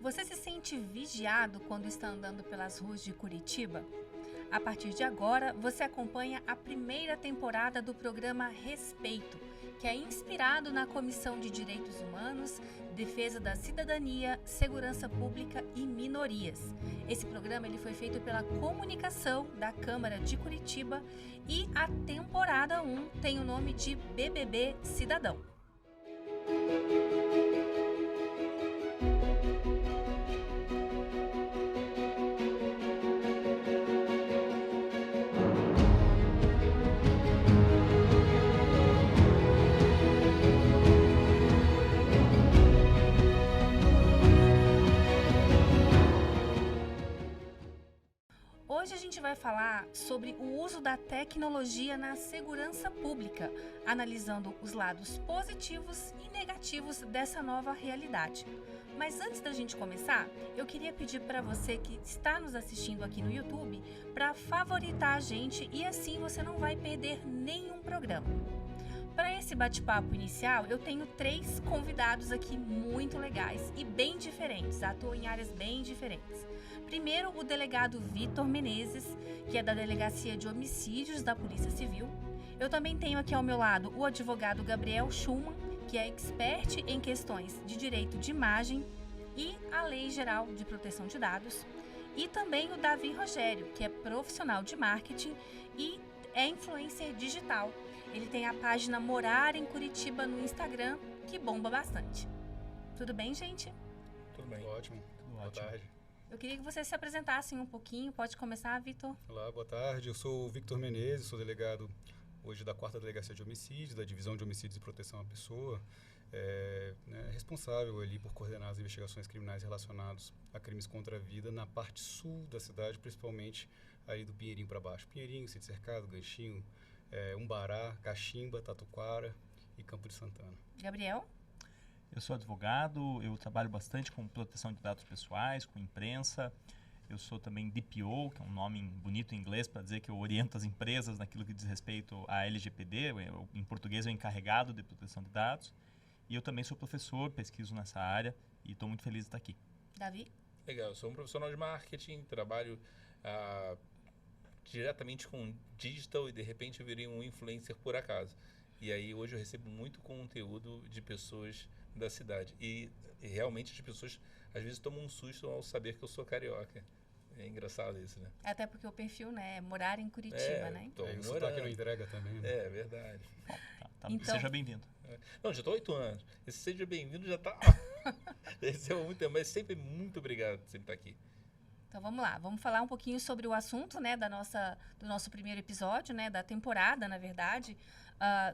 Você se sente vigiado quando está andando pelas ruas de Curitiba? A partir de agora, você acompanha a primeira temporada do programa Respeito, que é inspirado na Comissão de Direitos Humanos, Defesa da Cidadania, Segurança Pública e Minorias. Esse programa ele foi feito pela Comunicação da Câmara de Curitiba e a temporada 1 tem o nome de BBB Cidadão. Hoje a gente vai falar sobre o uso da tecnologia na segurança pública, analisando os lados positivos e negativos dessa nova realidade. Mas antes da gente começar, eu queria pedir para você que está nos assistindo aqui no YouTube para favoritar a gente e assim você não vai perder nenhum programa. Para esse bate-papo inicial, eu tenho 3 convidados aqui muito legais e bem diferentes, atuam em áreas bem diferentes. Primeiro, o delegado Vitor Menezes, que é da Delegacia de Homicídios da Polícia Civil. Eu também tenho aqui ao meu lado o advogado Gabriel Schumann, que é expert em questões de direito de imagem e a Lei Geral de Proteção de Dados. E também o Davi Rogério, que é profissional de marketing e é influencer digital. Ele tem a página Morar em Curitiba no Instagram, que bomba bastante. Tudo bem, gente? Tudo bem. Ótimo. Boa tarde. Eu queria que vocês se apresentassem um pouquinho. Pode começar, Vitor? Olá, boa tarde. Eu sou o Victor Menezes, sou delegado hoje da 4ª Delegacia de Homicídios, da Divisão de Homicídios e Proteção à Pessoa. Responsável ali por coordenar as investigações criminais relacionadas a crimes contra a vida na parte sul da cidade, principalmente ali do Pinheirinho para baixo. Pinheirinho, Sítio Cercado, Ganchinho, Umbará, Caximba, Tatuquara e Campo de Santana. Gabriel? Eu sou advogado, eu trabalho bastante com proteção de dados pessoais, com imprensa. Eu sou também DPO, que é um nome bonito em inglês para dizer que eu oriento as empresas naquilo que diz respeito à LGPD. Em português, eu encarregado de proteção de dados. E eu também sou professor, pesquiso nessa área e estou muito feliz de estar aqui. Davi? Legal, eu sou um profissional de marketing, trabalho diretamente com digital e de repente eu virei um influencer por acaso. E aí hoje eu recebo muito conteúdo de pessoas da cidade. E realmente as pessoas às vezes tomam um susto ao saber que eu sou carioca. É engraçado isso, né? Até porque o perfil, né, é morar em Curitiba, né? O sotaque não entrega também, né? É verdade. Então, seja bem-vindo. Não, já estou 8 anos. Esse seja bem-vindo já está... Esse é muito, mas sempre muito obrigado por sempre estar aqui. Então vamos lá, vamos falar um pouquinho sobre o assunto, né, do nosso primeiro episódio, né, da temporada, na verdade,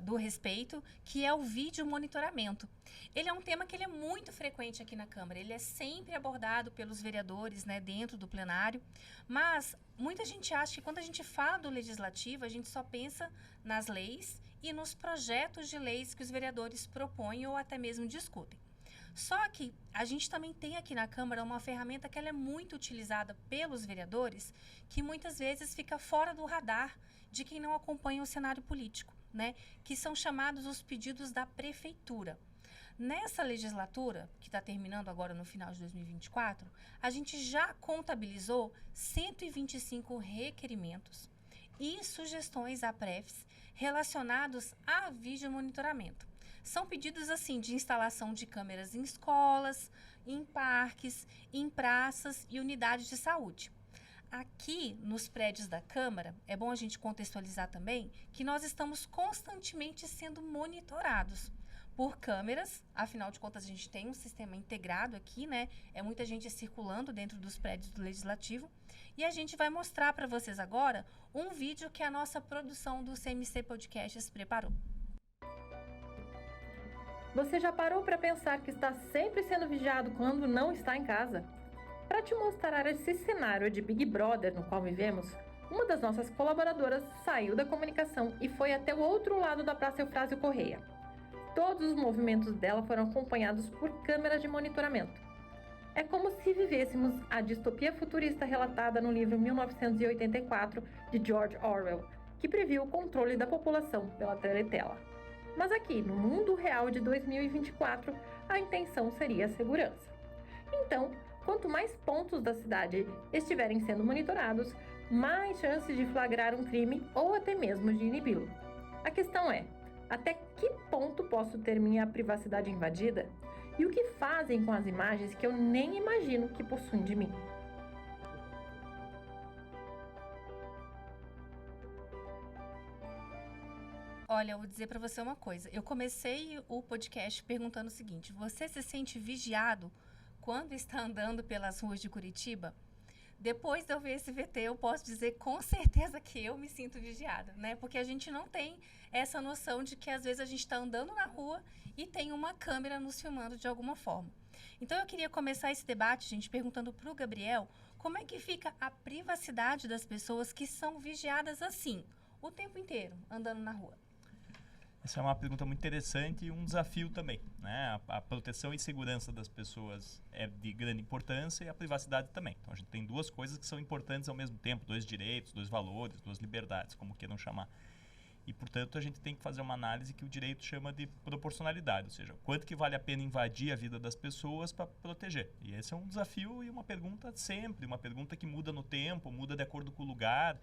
do Respeito, que é o vídeo monitoramento. Ele é um tema que ele é muito frequente aqui na Câmara, ele é sempre abordado pelos vereadores, né, dentro do plenário, mas muita gente acha que quando a gente fala do legislativo, a gente só pensa nas leis e nos projetos de leis que os vereadores propõem ou até mesmo discutem. Só que a gente também tem aqui na Câmara uma ferramenta que ela é muito utilizada pelos vereadores, que muitas vezes fica fora do radar de quem não acompanha o cenário político, né? Que são chamados os pedidos da prefeitura. Nessa legislatura, que está terminando agora no final de 2024, a gente já contabilizou 125 requerimentos e sugestões à Prefs relacionados a vídeo monitoramento. São pedidos assim de instalação de câmeras em escolas, em parques, em praças e unidades de saúde. Aqui nos prédios da Câmara, é bom a gente contextualizar também que nós estamos constantemente sendo monitorados por câmeras, afinal de contas a gente tem um sistema integrado aqui, né? É muita gente circulando dentro dos prédios do Legislativo. E a gente vai mostrar para vocês agora um vídeo que a nossa produção do CMC Podcasts preparou. Você já parou para pensar que está sempre sendo vigiado quando não está em casa? Para te mostrar esse cenário de Big Brother no qual vivemos, uma das nossas colaboradoras saiu da comunicação e foi até o outro lado da Praça Eufrásio Correia. Todos os movimentos dela foram acompanhados por câmeras de monitoramento. É como se vivêssemos a distopia futurista relatada no livro 1984 de George Orwell, que previu o controle da população pela teletela. Mas aqui, no mundo real de 2024, a intenção seria a segurança. Então, quanto mais pontos da cidade estiverem sendo monitorados, mais chances de flagrar um crime ou até mesmo de inibi-lo. A questão é, até que ponto posso ter minha privacidade invadida? E o que fazem com as imagens que eu nem imagino que possuem de mim? Olha, eu vou dizer pra você uma coisa. Eu comecei o podcast perguntando o seguinte: você se sente vigiado quando está andando pelas ruas de Curitiba? Depois de eu ver esse VT, eu posso dizer com certeza que eu me sinto vigiada, né? Porque a gente não tem essa noção de que às vezes a gente está andando na rua e tem uma câmera nos filmando de alguma forma. Então eu queria começar esse debate, gente, perguntando para o Gabriel como é que fica a privacidade das pessoas que são vigiadas assim, o tempo inteiro, andando na rua. Essa é uma pergunta muito interessante e um desafio também, né? A proteção e segurança das pessoas é de grande importância e a privacidade também. Então a gente tem duas coisas que são importantes ao mesmo tempo, dois direitos, dois valores, duas liberdades, como queiram chamar. E, portanto, a gente tem que fazer uma análise que o direito chama de proporcionalidade, ou seja, quanto que vale a pena invadir a vida das pessoas para proteger. E esse é um desafio e uma pergunta sempre, uma pergunta que muda no tempo, muda de acordo com o lugar.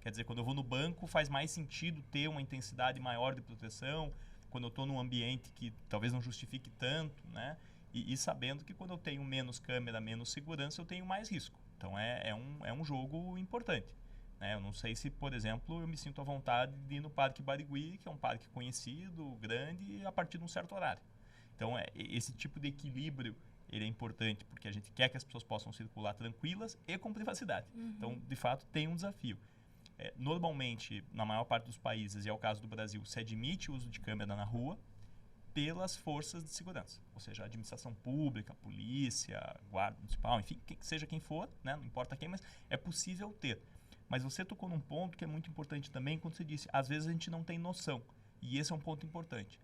Quer dizer, quando eu vou no banco, faz mais sentido ter uma intensidade maior de proteção, quando eu estou num ambiente que talvez não justifique tanto, né? E sabendo que quando eu tenho menos câmera, menos segurança, eu tenho mais risco. Então, é um jogo importante. Eu não sei se, por exemplo, eu me sinto à vontade de ir no Parque Barigui, que é um parque conhecido, grande, a partir de um certo horário. Então, esse tipo de equilíbrio ele é importante, porque a gente quer que as pessoas possam circular tranquilas e com privacidade. Então, de fato, tem um desafio. Normalmente, na maior parte dos países, e é o caso do Brasil, se admite o uso de câmera na rua pelas forças de segurança. Ou seja, a administração pública, a polícia, guarda municipal, enfim, seja quem for, né, não importa quem, mas é possível ter. Mas você tocou num ponto que é muito importante também, quando você disse, às vezes a gente não tem noção. E esse é um ponto importante.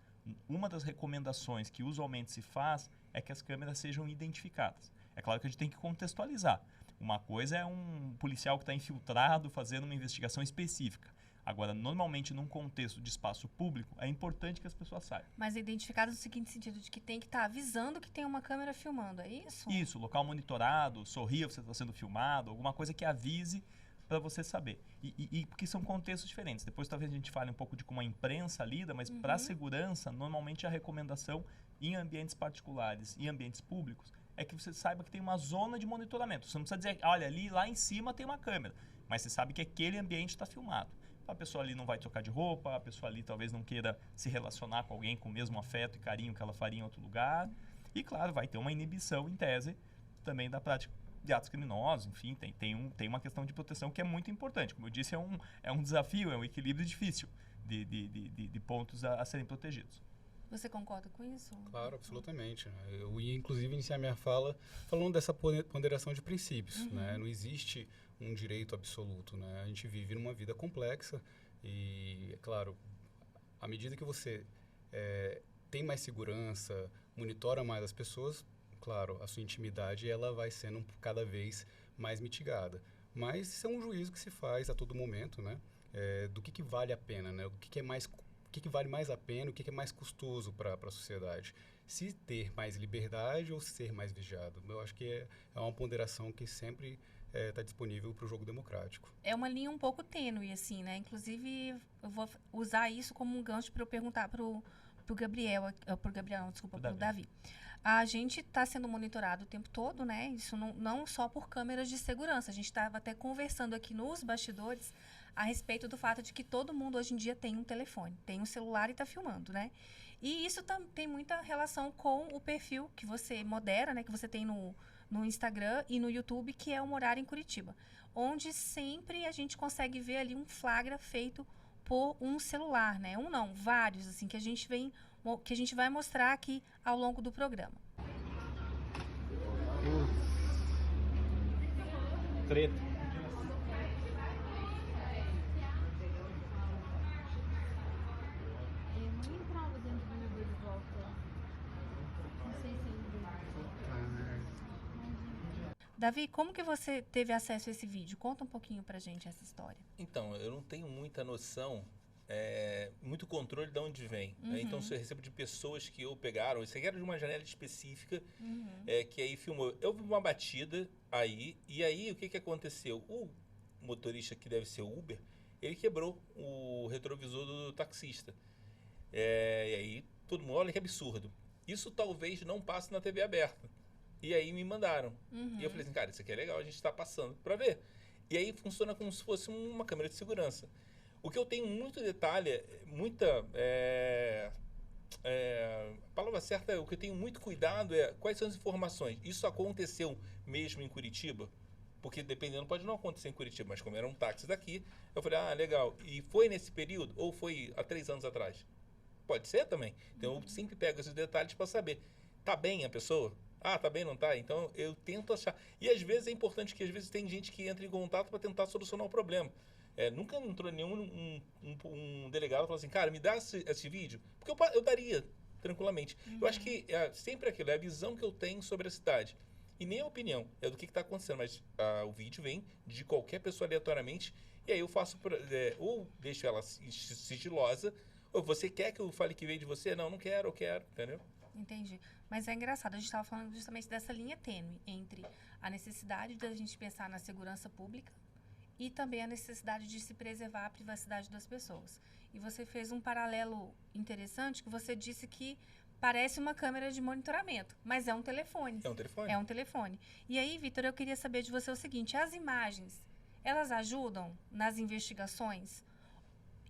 Uma das recomendações que usualmente se faz é que as câmeras sejam identificadas. É claro que a gente tem que contextualizar. Uma coisa é um policial que está infiltrado fazendo uma investigação específica. Agora, normalmente, num contexto de espaço público, é importante que as pessoas saibam. Mas identificado no seguinte sentido, de que tem que estar avisando que tem uma câmera filmando, é isso? Isso, local monitorado, sorria, você está sendo filmado, alguma coisa que avise para você saber. E porque são contextos diferentes. Depois talvez a gente fale um pouco de como a imprensa lida, mas para a segurança, normalmente a recomendação em ambientes particulares e ambientes públicos é que você saiba que tem uma zona de monitoramento. Você não precisa dizer, olha, ali lá em cima tem uma câmera, mas você sabe que aquele ambiente está filmado. A pessoa ali não vai trocar de roupa, a pessoa ali talvez não queira se relacionar com alguém com o mesmo afeto e carinho que ela faria em outro lugar. E claro, vai ter uma inibição, em tese, também da prática de atos criminosos, enfim, tem uma questão de proteção que é muito importante. Como eu disse, é um desafio, é um equilíbrio difícil de pontos a serem protegidos. Você concorda com isso? Claro, absolutamente. Eu ia, inclusive, iniciar minha fala falando dessa ponderação de princípios. Né? Não existe um direito absoluto. Né? A gente vive numa vida complexa e, é claro, à medida que você tem mais segurança, monitora mais as pessoas, claro, a sua intimidade ela vai sendo cada vez mais mitigada. Mas isso é um juízo que se faz a todo momento, né? Do que vale a pena, né? O que vale mais a pena, o que é mais custoso para a sociedade. Se ter mais liberdade ou ser mais vigiado. Eu acho que é uma ponderação que sempre está disponível para o jogo democrático. É uma linha um pouco tênue, assim, né? Inclusive, eu vou usar isso como um gancho para eu perguntar para o Davi. A gente está sendo monitorado o tempo todo, né? Isso não só por câmeras de segurança. A gente estava até conversando aqui nos bastidores a respeito do fato de que todo mundo hoje em dia tem um telefone, tem um celular e está filmando, né? E isso tem muita relação com o perfil que você modera, né? Que você tem no Instagram e no YouTube, que é o Morar em Curitiba, onde sempre a gente consegue ver ali um flagra feito por um celular, né? Um não, vários, assim, que a gente vai mostrar aqui ao longo do programa. Treta. Davi, como que você teve acesso a esse vídeo? Conta um pouquinho pra gente essa história. Então, eu não tenho muita noção muito controle de onde vem. Né? Então, se eu recebo de pessoas que ou pegaram, isso aqui era de uma janela específica, que aí filmou. Eu vi uma batida aí, e aí o que aconteceu? O motorista, que deve ser o Uber, ele quebrou o retrovisor do taxista. E aí todo mundo, olha que absurdo. Isso talvez não passe na TV aberta. E aí me mandaram. E eu falei assim, cara, isso aqui é legal, a gente está passando para ver. E aí funciona como se fosse uma câmera de segurança. O que eu tenho muito detalhe, a palavra certa, o que eu tenho muito cuidado é quais são as informações. Isso aconteceu mesmo em Curitiba? Porque dependendo, pode não acontecer em Curitiba, mas como era um táxi daqui, eu falei, legal. E foi nesse período ou foi há 3 anos atrás? Pode ser também. Então eu sempre pego esses detalhes para saber, tá bem a pessoa? Tá bem, não tá? Então eu tento achar. E às vezes é importante que às vezes tem gente que entra em contato para tentar solucionar o problema. Nunca entrou nenhum um delegado e falou assim, cara, me dá esse vídeo, porque eu daria tranquilamente. Eu acho que sempre aquilo, é a visão que eu tenho sobre a cidade. E nem a opinião, é do que está acontecendo, mas o vídeo vem de qualquer pessoa aleatoriamente, e aí eu faço, ou deixo ela sigilosa, ou você quer que eu fale que veio de você? Não quero, eu quero, entendeu? Entendi. Mas é engraçado, a gente estava falando justamente dessa linha tênue entre a necessidade da gente pensar na segurança pública e também a necessidade de se preservar a privacidade das pessoas. E você fez um paralelo interessante, que você disse que parece uma câmera de monitoramento, mas é um telefone. É um telefone. É um telefone. E aí, Vitor, eu queria saber de você o seguinte, as imagens, elas ajudam nas investigações?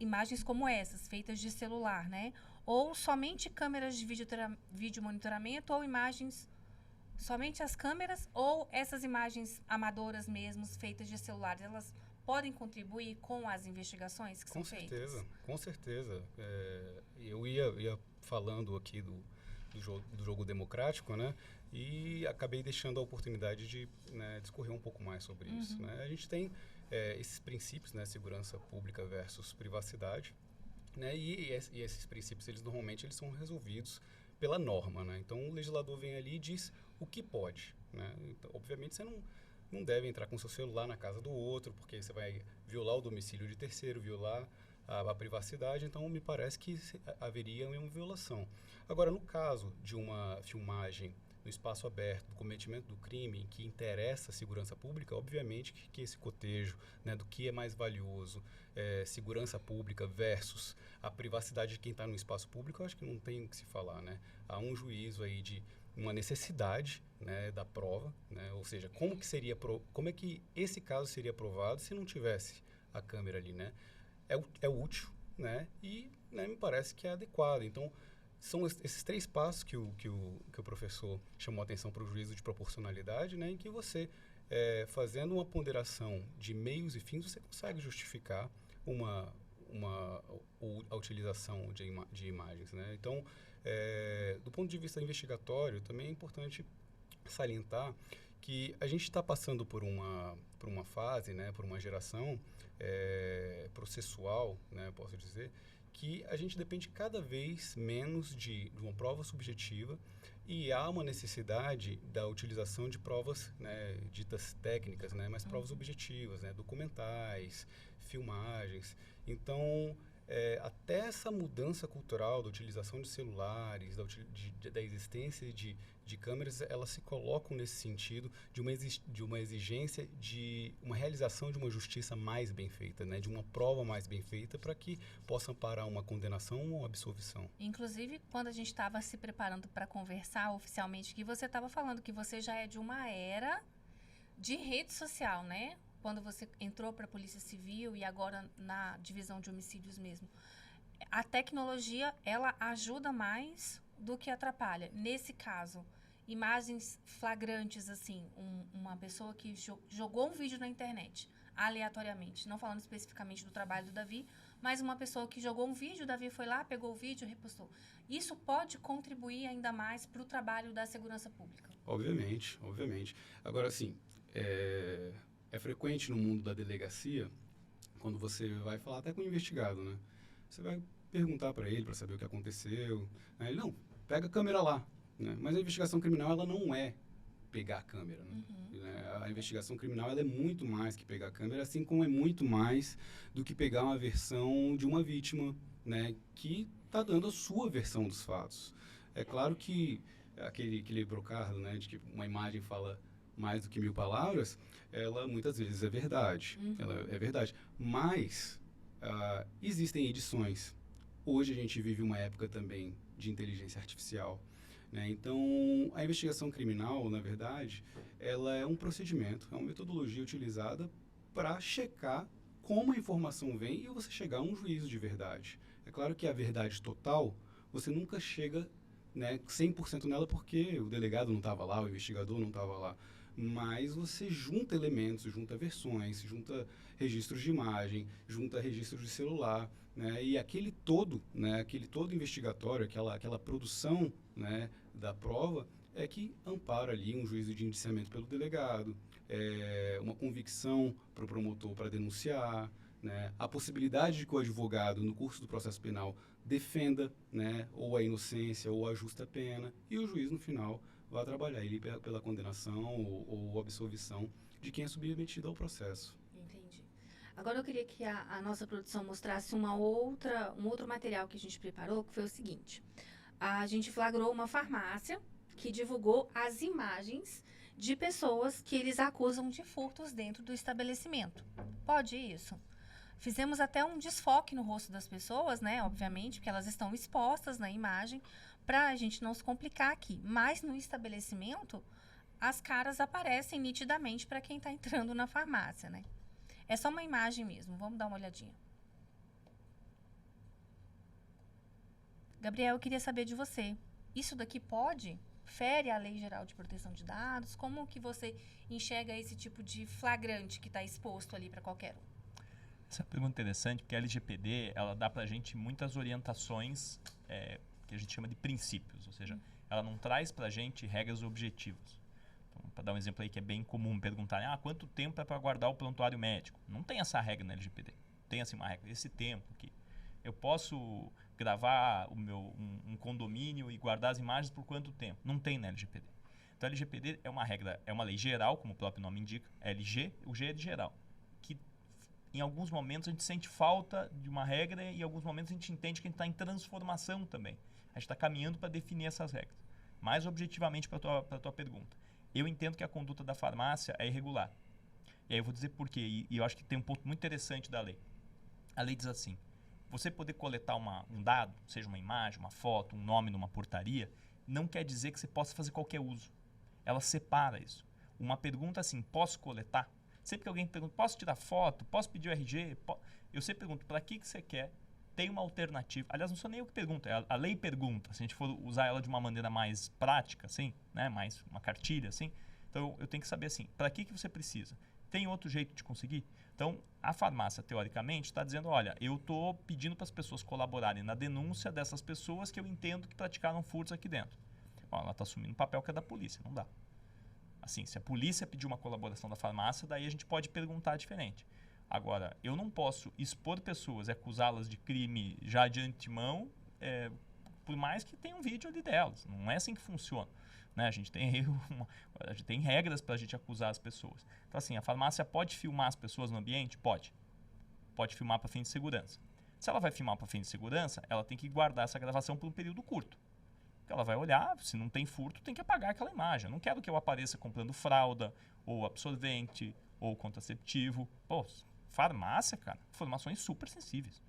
Imagens como essas, feitas de celular, né? Ou somente câmeras de vídeo monitoramento, ou imagens, somente as câmeras, ou essas imagens amadoras mesmo, feitas de celulares, elas podem contribuir com as investigações que são feitas? Com certeza. Eu ia falando aqui do jogo democrático, né? E acabei deixando a oportunidade de discorrer um pouco mais sobre isso. Né? A gente tem esses princípios, né? Segurança pública versus privacidade, né? E esses princípios, normalmente eles são resolvidos pela norma, né? Então o legislador vem ali e diz o que pode, né? Então, obviamente você não deve entrar com seu celular na casa do outro, porque você vai violar o domicílio de terceiro, violar a privacidade, então me parece que haveria uma violação. Agora, no caso de uma filmagem no espaço aberto, do cometimento do crime, que interessa a segurança pública, obviamente que esse cotejo, né, do que é mais valioso, segurança pública versus a privacidade de quem está no espaço público, eu acho que não tem o que se falar, né? Há um juízo aí de uma necessidade, né, da prova, né? Ou seja, como é que esse caso seria provado se não tivesse a câmera ali, né? É útil, né? E me parece que é adequado. Então, são esses 3 passos que o professor chamou a atenção para o juízo de proporcionalidade, né? Em que você, fazendo uma ponderação de meios e fins, você consegue justificar a utilização de imagens, né? Então, do ponto de vista investigatório, também é importante salientar que a gente está passando por uma fase, né, por uma geração processual, né, posso dizer, que a gente depende cada vez menos de uma prova subjetiva e há uma necessidade da utilização de provas, né, ditas técnicas, né, mas provas objetivas, né, documentais, filmagens. Então, até essa mudança cultural da utilização de celulares, da existência de câmeras, elas se colocam nesse sentido de uma exigência de uma realização de uma justiça mais bem feita, né? De uma prova mais bem feita para que possa amparar uma condenação ou uma absolvição. Inclusive, quando a gente estava se preparando para conversar oficialmente, que você estava falando que você já é de uma era de rede social, né? Quando você entrou para a Polícia Civil e agora na divisão de homicídios mesmo. A tecnologia, ela ajuda mais do que atrapalha. Nesse caso, imagens flagrantes, assim, uma pessoa que jogou um vídeo na internet, aleatoriamente, não falando especificamente do trabalho do Davi, mas uma pessoa que jogou um vídeo, o Davi foi lá, pegou o vídeo e repostou. Isso pode contribuir ainda mais para o trabalho da segurança pública? Obviamente. Agora, assim, é frequente no mundo da delegacia, quando você vai falar até com o investigado, né? Você vai perguntar para ele, para saber o que aconteceu. Ele, não, pega a câmera lá. Né? Mas a investigação criminal, ela não é pegar a câmera. Né? A investigação criminal ela é muito mais que pegar a câmera, assim como é muito mais do que pegar uma versão de uma vítima, né, que está dando a sua versão dos fatos. É claro que aquele brocardo, né, de que uma imagem fala mais do que 1000 palavras, ela muitas vezes é verdade. Ela é verdade. Mas existem edições. Hoje a gente vive uma época também de inteligência artificial, né? Então, a investigação criminal, na verdade, ela é um procedimento, é uma metodologia utilizada para checar como a informação vem e você chegar a um juízo de verdade. É claro que a verdade total, você nunca chega, né, 100% nela porque o delegado não estava lá, o investigador não estava lá. Mas você junta elementos, junta versões, junta registros de imagem, junta registros de celular, né? E aquele todo, né, aquele todo investigatório, aquela produção, né, da prova, é que ampara ali um juízo de indiciamento pelo delegado, uma convicção para o promotor para denunciar, né, a possibilidade de que o advogado, no curso do processo penal, defenda, né, ou a inocência ou a justa pena, e o juiz, no final, vai trabalhar ele pela condenação ou absolvição de quem é submetido ao processo. Entendi. Agora eu queria que a nossa produção mostrasse um outro material que a gente preparou, que foi o seguinte. A gente flagrou uma farmácia que divulgou as imagens de pessoas que eles acusam de furtos dentro do estabelecimento. Pode isso? Fizemos até um desfoque no rosto das pessoas, né? Obviamente, porque elas estão expostas na imagem, para a gente não se complicar aqui. Mas no estabelecimento, as caras aparecem nitidamente para quem está entrando na farmácia, né? É só uma imagem mesmo. Vamos dar uma olhadinha. Gabriel, eu queria saber de você. Isso daqui pode? Fere a Lei Geral de Proteção de Dados? Como que você enxerga esse tipo de flagrante que está exposto ali para qualquer um? Essa é uma pergunta interessante, porque a LGPD, ela dá para a gente muitas orientações que a gente chama de princípios, ou seja, ela não traz para a gente regras objetivas. Então, para dar um exemplo aí que é bem comum perguntar, quanto tempo é para guardar o prontuário médico? Não tem essa regra na LGPD. Tem assim uma regra, esse tempo aqui. Eu posso gravar um condomínio e guardar as imagens por quanto tempo? Não tem na LGPD. Então, a LGPD é uma regra, é uma lei geral, como o próprio nome indica, LG, o G é de geral, que em alguns momentos a gente sente falta de uma regra e em alguns momentos a gente entende que a gente está em transformação também. A gente está caminhando para definir essas regras. Mais objetivamente para a tua pergunta. Eu entendo que a conduta da farmácia é irregular. E aí eu vou dizer por quê. E eu acho que tem um ponto muito interessante da lei. A lei diz assim, você poder coletar um dado, seja uma imagem, uma foto, um nome numa portaria, não quer dizer que você possa fazer qualquer uso. Ela separa isso. Uma pergunta assim, posso coletar? Sempre que alguém pergunta, posso tirar foto? Posso pedir o RG? Eu sempre pergunto, para que você quer? Tem uma alternativa. Aliás, não sou nem eu que pergunto, a lei pergunta. Se a gente for usar ela de uma maneira mais prática, assim, né? Mais uma cartilha, assim. Então, eu tenho que saber assim, para que você precisa? Tem outro jeito de conseguir? Então, a farmácia, teoricamente, está dizendo, olha, eu estou pedindo para as pessoas colaborarem na denúncia dessas pessoas que eu entendo que praticaram furtos aqui dentro. Bom, ela está assumindo um papel que é da polícia, não dá. Assim, se a polícia pedir uma colaboração da farmácia, daí a gente pode perguntar diferente. Agora, eu não posso expor pessoas e acusá-las de crime já de antemão, por mais que tenha um vídeo ali delas. Não é assim que funciona. Né? A gente tem regras para a gente acusar as pessoas. Então, assim, a farmácia pode filmar as pessoas no ambiente? Pode. Pode filmar para fim de segurança. Se ela vai filmar para fim de segurança, ela tem que guardar essa gravação por um período curto. Ela vai olhar, se não tem furto, tem que apagar aquela imagem. Eu não quero que eu apareça comprando fralda, ou absorvente, ou contraceptivo. Pô, farmácia, cara, informações super sensíveis.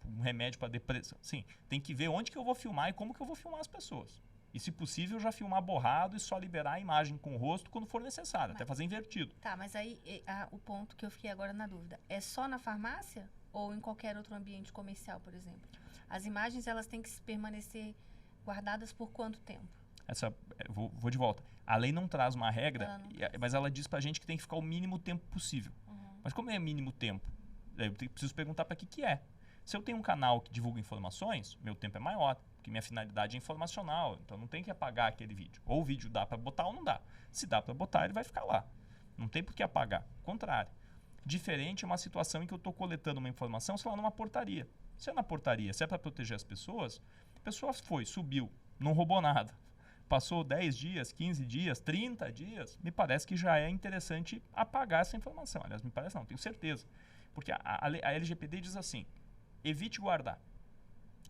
Um remédio para depressão. Sim, tem que ver onde que eu vou filmar e como que eu vou filmar as pessoas. E, se possível, já filmar borrado e só liberar a imagem com o rosto quando for necessário, até fazer invertido. Tá, mas aí o ponto que eu fiquei agora na dúvida, é só na farmácia ou em qualquer outro ambiente comercial, por exemplo? As imagens, elas têm que permanecer guardadas por quanto tempo? Vou de volta. A lei não traz uma regra, mas ela diz pra gente que tem que ficar o mínimo tempo possível. Mas como é mínimo tempo? Eu preciso perguntar para que é. Se eu tenho um canal que divulga informações, meu tempo é maior, porque minha finalidade é informacional, então não tem que apagar aquele vídeo. Ou o vídeo dá para botar ou não dá. Se dá para botar, ele vai ficar lá. Não tem por que apagar. Ao contrário. Diferente é uma situação em que eu estou coletando uma informação, sei lá, numa portaria. Se é na portaria, se é para proteger as pessoas, a pessoa subiu, não roubou nada. passou 10 dias, 15 dias, 30 dias, me parece que já é interessante apagar essa informação. Aliás, me parece não, tenho certeza. Porque a LGPD diz assim, evite guardar.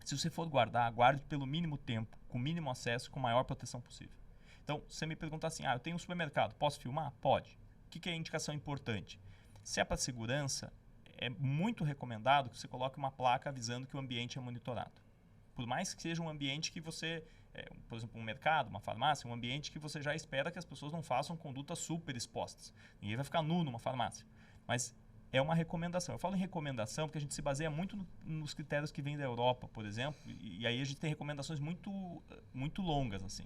Se você for guardar, guarde pelo mínimo tempo, com o mínimo acesso, com a maior proteção possível. Então, se você me perguntar assim, eu tenho um supermercado, posso filmar? Pode. O que é indicação importante? Se é para segurança, é muito recomendado que você coloque uma placa avisando que o ambiente é monitorado. Por mais que seja um ambiente que você, por exemplo, um mercado, uma farmácia, um ambiente que você já espera que as pessoas não façam condutas super expostas. Ninguém vai ficar nu numa farmácia. Mas é uma recomendação. Eu falo em recomendação porque a gente se baseia muito nos critérios que vêm da Europa, por exemplo, e aí a gente tem recomendações muito longas, assim.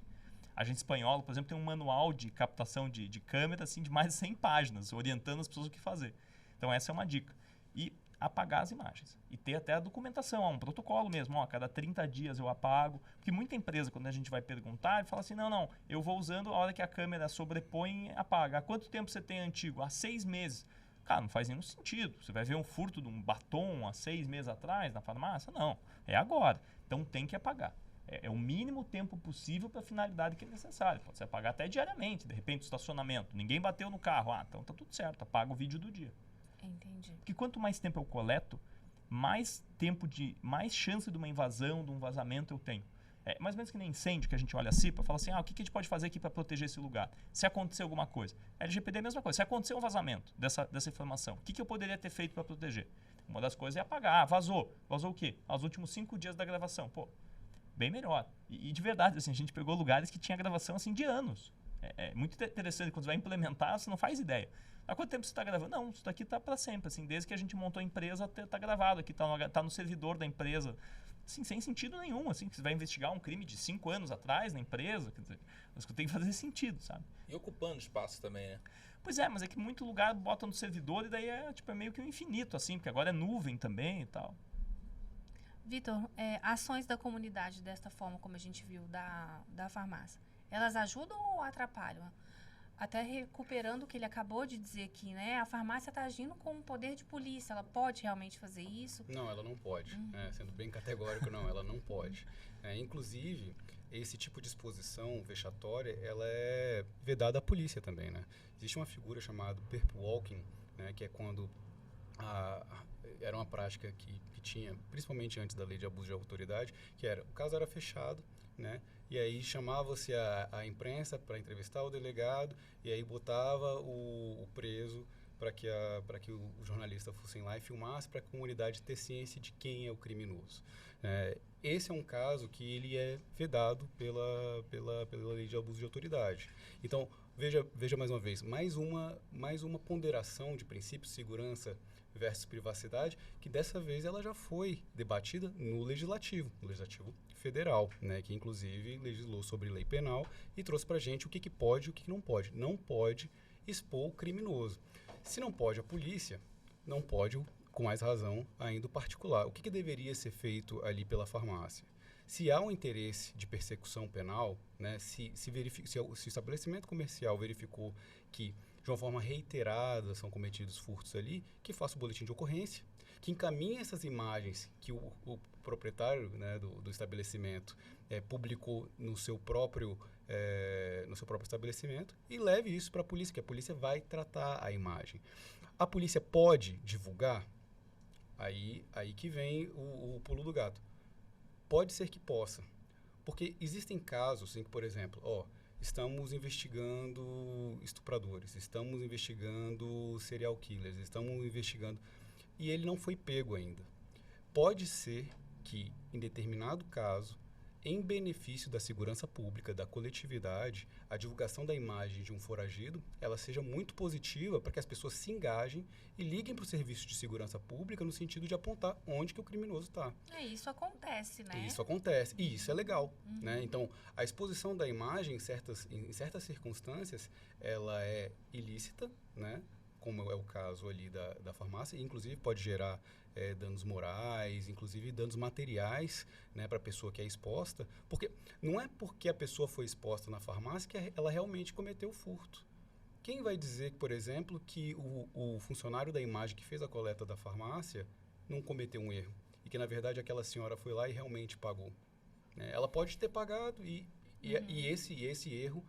A agente espanhola, por exemplo, tem um manual de captação de câmera assim, de mais de 100 páginas, orientando as pessoas o que fazer. Então, essa é uma dica. E apagar as imagens. E ter até a documentação, um protocolo mesmo. A cada 30 dias eu apago. Porque muita empresa, quando a gente vai perguntar, fala assim, não, eu vou usando a hora que a câmera sobrepõe, apaga. Há quanto tempo você tem antigo? Há 6 meses. Cara, não faz nenhum sentido. Você vai ver um furto de um batom há 6 meses atrás na farmácia? Não, é agora. Então, tem que apagar. É o mínimo tempo possível para a finalidade que é necessária. Pode ser apagar até diariamente, de repente, o estacionamento. Ninguém bateu no carro. Então tá tudo certo, apaga o vídeo do dia. Entendi. Porque quanto mais tempo eu coleto, mais chance de uma invasão, de um vazamento eu tenho. É mais ou menos que nem incêndio, que a gente olha assim para falar assim, o que a gente pode fazer aqui para proteger esse lugar? Se acontecer alguma coisa. A LGPD é a mesma coisa. Se acontecer um vazamento dessa informação, o que eu poderia ter feito para proteger? Uma das coisas é apagar. Vazou. Vazou o quê? Os últimos 5 dias da gravação. Bem melhor. E de verdade, assim, a gente pegou lugares que tinha gravação assim, de anos. É muito interessante, quando você vai implementar, você não faz ideia. Há quanto tempo você está gravando? Não, isso daqui está para sempre. Assim, desde que a gente montou a empresa, está gravado aqui, está no servidor da empresa. Assim, sem sentido nenhum. Assim, você vai investigar um crime de 5 anos atrás na empresa. Quer dizer, mas tem que fazer sentido, sabe? E ocupando espaço também, né? Pois é, mas é que muito lugar bota no servidor e daí é meio que um infinito, assim, porque agora é nuvem também e tal. Vitor, ações da comunidade desta forma, como a gente viu, da farmácia, elas ajudam ou atrapalham? Até recuperando o que ele acabou de dizer aqui, né? A farmácia está agindo com um poder de polícia, ela pode realmente fazer isso? Não, ela não pode. Sendo bem categórico, não, ela não pode. Inclusive, esse tipo de exposição vexatória, ela é vedada à polícia também, né? Existe uma figura chamada perp walking, né? Que é quando era uma prática que tinha, principalmente antes da lei de abuso de autoridade, que era, o caso era fechado, né? E aí chamava-se a imprensa para entrevistar o delegado e aí botava o preso para que o jornalista fosse lá e filmasse para a comunidade ter ciência de quem é o criminoso. Esse é um caso que ele é vedado pela lei de abuso de autoridade. Então, veja mais uma vez, mais uma ponderação de princípios de segurança versus privacidade, que dessa vez ela já foi debatida no Legislativo Federal, né, que inclusive legislou sobre lei penal e trouxe para a gente o que pode e o que não pode. Não pode expor o criminoso. Se não pode a polícia, não pode, com mais razão, ainda o particular. O que deveria ser feito ali pela farmácia? Se há um interesse de persecução penal, né, se o estabelecimento comercial verificou que de uma forma reiterada são cometidos furtos ali, que faça o boletim de ocorrência, que encaminhe essas imagens que o proprietário, né, do estabelecimento publicou no seu próprio estabelecimento e leve isso para a polícia, que a polícia vai tratar a imagem. A polícia pode divulgar? Aí que vem o pulo do gato. Pode ser que possa, porque existem casos em que, por exemplo, estamos investigando estupradores, estamos investigando serial killers, estamos investigando... E ele não foi pego ainda. Pode ser que, em determinado caso, em benefício da segurança pública, da coletividade, a divulgação da imagem de um foragido, ela seja muito positiva para que as pessoas se engajem e liguem para o serviço de segurança pública no sentido de apontar onde que o criminoso está. Isso acontece, né? Isso acontece. E isso é legal. Né? Então, a exposição da imagem, em certas circunstâncias, ela é ilícita, né? Como é o caso ali da farmácia, e inclusive pode gerar danos morais, inclusive danos materiais, né, para a pessoa que é exposta, porque não é porque a pessoa foi exposta na farmácia que ela realmente cometeu o furto. Quem vai dizer, por exemplo, que o funcionário da imagem que fez a coleta da farmácia não cometeu um erro, e que na verdade aquela senhora foi lá e realmente pagou? Ela pode ter pagado e E esse erro,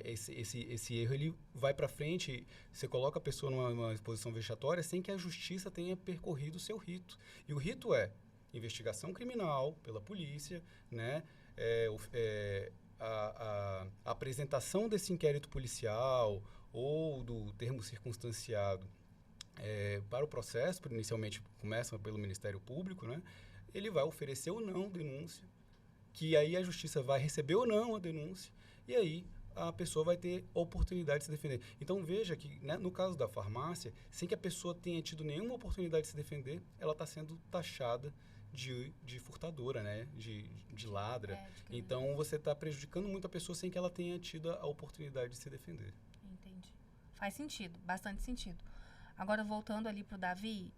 esse erro ele vai para frente, você coloca a pessoa numa posição vexatória sem que a justiça tenha percorrido o seu rito. E o rito é investigação criminal pela polícia, né? A apresentação desse inquérito policial ou do termo circunstanciado para o processo, inicialmente começa pelo Ministério Público, né? Ele vai oferecer ou não denúncia, que aí a justiça vai receber ou não a denúncia, e aí a pessoa vai ter oportunidade de se defender. Então veja que, né, no caso da farmácia, sem que a pessoa tenha tido nenhuma oportunidade de se defender, ela está sendo taxada de furtadora, né? de ladra. Então você está prejudicando muito a pessoa sem que ela tenha tido a oportunidade de se defender. Entendi. Faz sentido, bastante sentido. Agora, voltando ali para o Davi,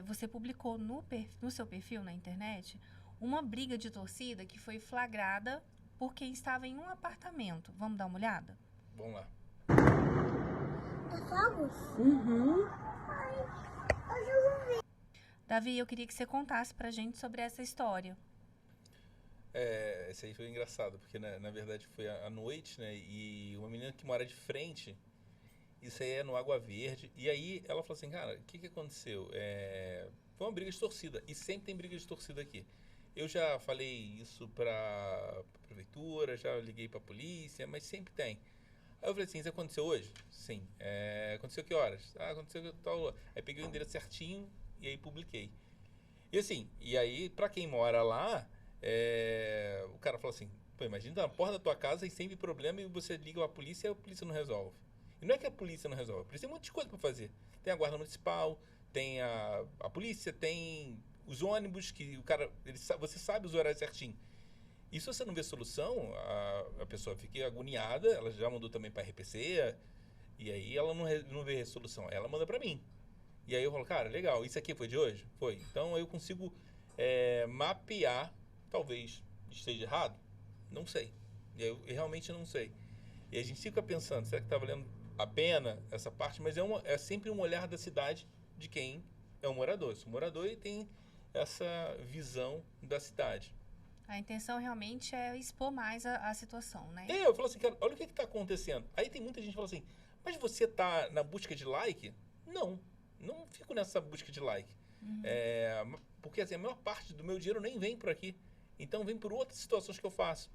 você publicou no seu perfil na internet uma briga de torcida que foi flagrada por quem estava em um apartamento. Vamos dar uma olhada? Vamos lá. Davi, eu queria que você contasse pra gente sobre essa história. Esse aí foi engraçado, porque na verdade foi à noite, né? E uma menina que mora de frente, isso aí é no Água Verde, e aí ela falou assim, cara, o que aconteceu? Foi uma briga de torcida, e sempre tem briga de torcida aqui. Eu já falei isso pra prefeitura, já liguei pra polícia, mas sempre tem. Aí eu falei assim, isso aconteceu hoje? Sim. Aconteceu que horas? Aconteceu que tal... Aí peguei o endereço certinho e aí publiquei. E assim, e aí pra quem mora lá, o cara falou assim, pô, imagina tá na porta da tua casa e sempre problema e você liga a polícia e a polícia não resolve. E não é que a polícia não resolve, a polícia tem um monte de coisa pra fazer. Tem a guarda municipal, tem a polícia, tem os ônibus que o cara, você sabe os horários certinho. E se você não vê solução, a pessoa fica agoniada, ela já mandou também para a RPC, e aí ela não vê solução, ela manda para mim. E aí eu falo, cara, legal, isso aqui foi de hoje? Foi. Então eu consigo mapear, talvez esteja errado, não sei. Eu realmente não sei. E a gente fica pensando, será que está valendo a pena essa parte? Mas é sempre um olhar da cidade de quem é um morador. Sou morador e tem essa visão da cidade. A intenção realmente é expor mais a situação, né? Eu falo assim, cara, olha o que está acontecendo. Aí tem muita gente que fala assim, mas você está na busca de like? Não fico nessa busca de like. Porque assim, a maior parte do meu dinheiro nem vem por aqui. Então vem por outras situações que eu faço.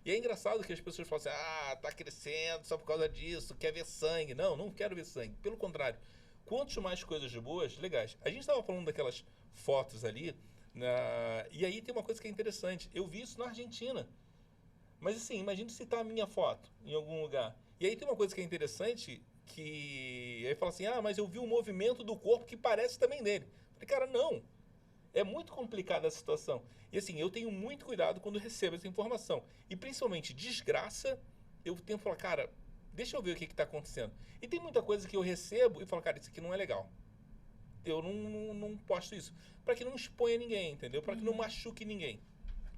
E é engraçado que as pessoas falam assim, tá crescendo só por causa disso, quer ver sangue. Não quero ver sangue. Pelo contrário, quanto mais coisas boas, legais. A gente estava falando daquelas fotos ali, e aí tem uma coisa que é interessante. Eu vi isso na Argentina. Mas assim, imagina se tá a minha foto em algum lugar. E aí tem uma coisa que é interessante, que aí fala assim, mas eu vi um movimento do corpo que parece também dele. Eu falei, cara, não. É muito complicada a situação. E assim, eu tenho muito cuidado quando recebo essa informação. E principalmente desgraça, eu tento falar, cara, deixa eu ver o que está acontecendo. E tem muita coisa que eu recebo e falo, cara, isso aqui não é legal. Eu não posto isso. Para que não exponha ninguém, entendeu? Para que não machuque ninguém.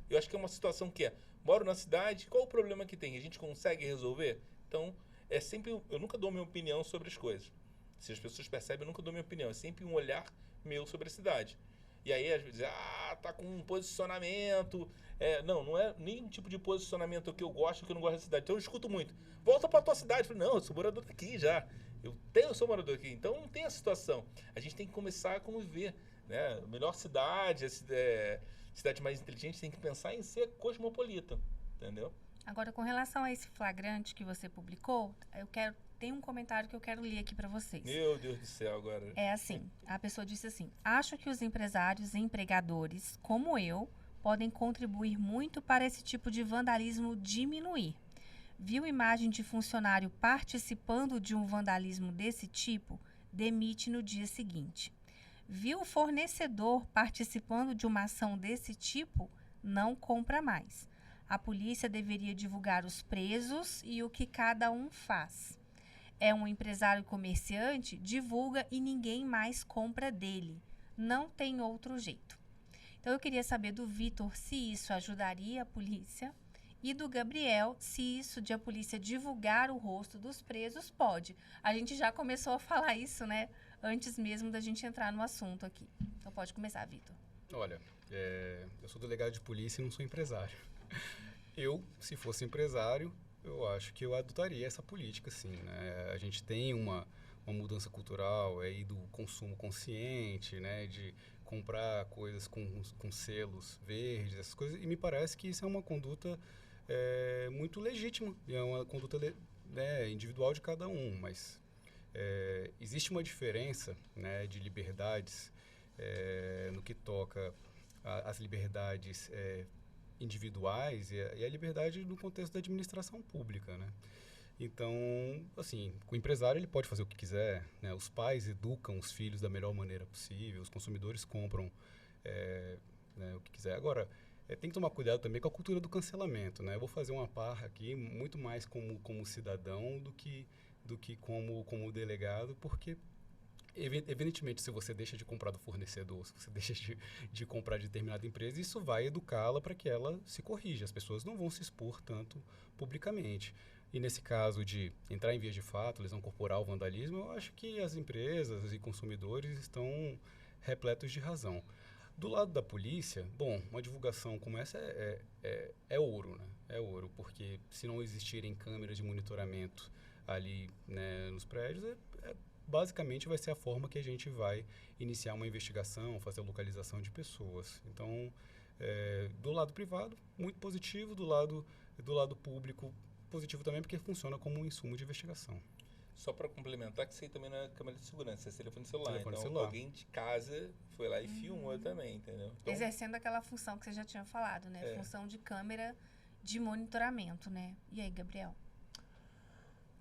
Eu acho que é uma situação que moro na cidade, qual o problema que tem? A gente consegue resolver? Então, eu nunca dou minha opinião sobre as coisas. Se as pessoas percebem, eu nunca dou minha opinião. É sempre um olhar meu sobre a cidade. E aí, às vezes, tá com um posicionamento. Não é nenhum tipo de posicionamento que eu gosto, que eu não gosto da cidade. Então eu escuto muito. Volta pra tua cidade. Eu falei, não, eu sou morador daqui já. Eu sou morador aqui. Então não tem a situação. A gente tem que começar a conviver. Né? A melhor cidade, cidade mais inteligente, tem que pensar em ser cosmopolita. Entendeu? Agora, com relação a esse flagrante que você publicou, tem um comentário que eu quero ler aqui para vocês. Meu Deus do céu, agora. É assim, a pessoa disse assim, acho que os empresários e empregadores, como eu, podem contribuir muito para esse tipo de vandalismo diminuir. Viu imagem de funcionário participando de um vandalismo desse tipo? Demite no dia seguinte. Viu o fornecedor participando de uma ação desse tipo? Não compra mais. A polícia deveria divulgar os presos e o que cada um faz. É um empresário comerciante, divulga e ninguém mais compra dele. Não tem outro jeito. Então, eu queria saber do Vitor se isso ajudaria a polícia e do Gabriel se isso de a polícia divulgar o rosto dos presos pode. A gente já começou a falar isso, né? Antes mesmo da gente entrar no assunto aqui. Então, pode começar, Vitor. Olha, eu sou delegado de polícia e não sou empresário. Se fosse empresário, eu acho que eu adotaria essa política, sim, né? A gente tem uma mudança cultural aí do consumo consciente, né? De comprar coisas com selos verdes, essas coisas. E me parece que isso é uma conduta muito legítima. E é uma conduta né, individual de cada um, mas existe uma diferença, né, de liberdades no que toca às liberdades individuais e a liberdade no contexto da administração pública, né? Então, assim, o empresário ele pode fazer o que quiser, né? Os pais educam os filhos da melhor maneira possível, os consumidores compram né, o que quiser. Agora, tem que tomar cuidado também com a cultura do cancelamento, né? Eu vou fazer uma parra aqui muito mais como cidadão do que como delegado, porque evidentemente, se você deixa de comprar do fornecedor, se você deixa de comprar de determinada empresa, isso vai educá-la para que ela se corrija. As pessoas não vão se expor tanto publicamente. E nesse caso de entrar em vias de fato, lesão corporal, vandalismo, eu acho que as empresas e consumidores estão repletos de razão. Do lado da polícia, bom, uma divulgação como essa é ouro, né? É ouro, porque se não existirem câmeras de monitoramento ali, né, nos prédios, basicamente vai ser a forma que a gente vai iniciar uma investigação, fazer a localização de pessoas. Então, do lado privado, muito positivo, do lado público, positivo também, porque funciona como um insumo de investigação. Só para complementar, que isso aí também não é câmera de segurança, é telefone celular. Telefone então, celular. Alguém de casa foi lá e filmou também, entendeu? Então, Exercendo aquela função que você já tinha falado, né? Função de câmera de monitoramento, né? E aí, Gabriel?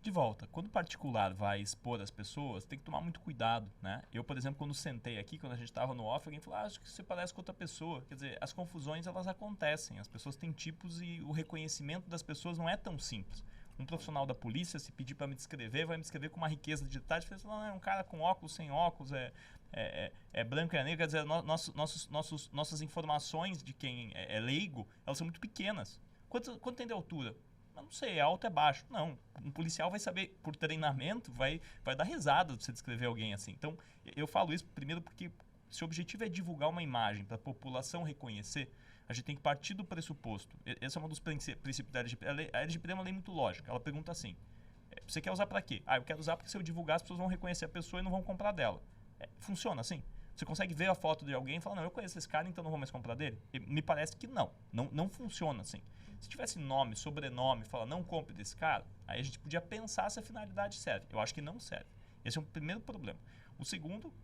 De volta, quando o particular vai expor as pessoas, tem que tomar muito cuidado, né? Eu, por exemplo, quando sentei aqui, quando a gente estava no off, alguém falou, acho que você parece com outra pessoa. Quer dizer, as confusões, elas acontecem. As pessoas têm tipos e o reconhecimento das pessoas não é tão simples. Um profissional da polícia, se pedir para me descrever, vai me descrever com uma riqueza de detalhes. Não, é um cara com óculos, sem óculos, é branco, é negro. Quer dizer, nossas informações de quem é leigo, elas são muito pequenas. Quanto tem de altura? Não sei, é alto, é baixo. Não, um policial vai saber, por treinamento, vai dar risada se você descrever alguém assim. Então, eu falo isso primeiro porque se o objetivo é divulgar uma imagem para a população reconhecer, a gente tem que partir do pressuposto. Esse é um dos princípios da LGPD. A LGPD é uma lei muito lógica. Ela pergunta assim, você quer usar para quê? Eu quero usar porque se eu divulgar, as pessoas vão reconhecer a pessoa e não vão comprar dela. Funciona assim? Você consegue ver a foto de alguém e falar, não, eu conheço esse cara, então não vou mais comprar dele? Me parece que não funciona assim. Se tivesse nome, sobrenome, falar não compre desse cara, aí a gente podia pensar se a finalidade serve. Eu acho que não serve. Esse é o primeiro problema. O segundo,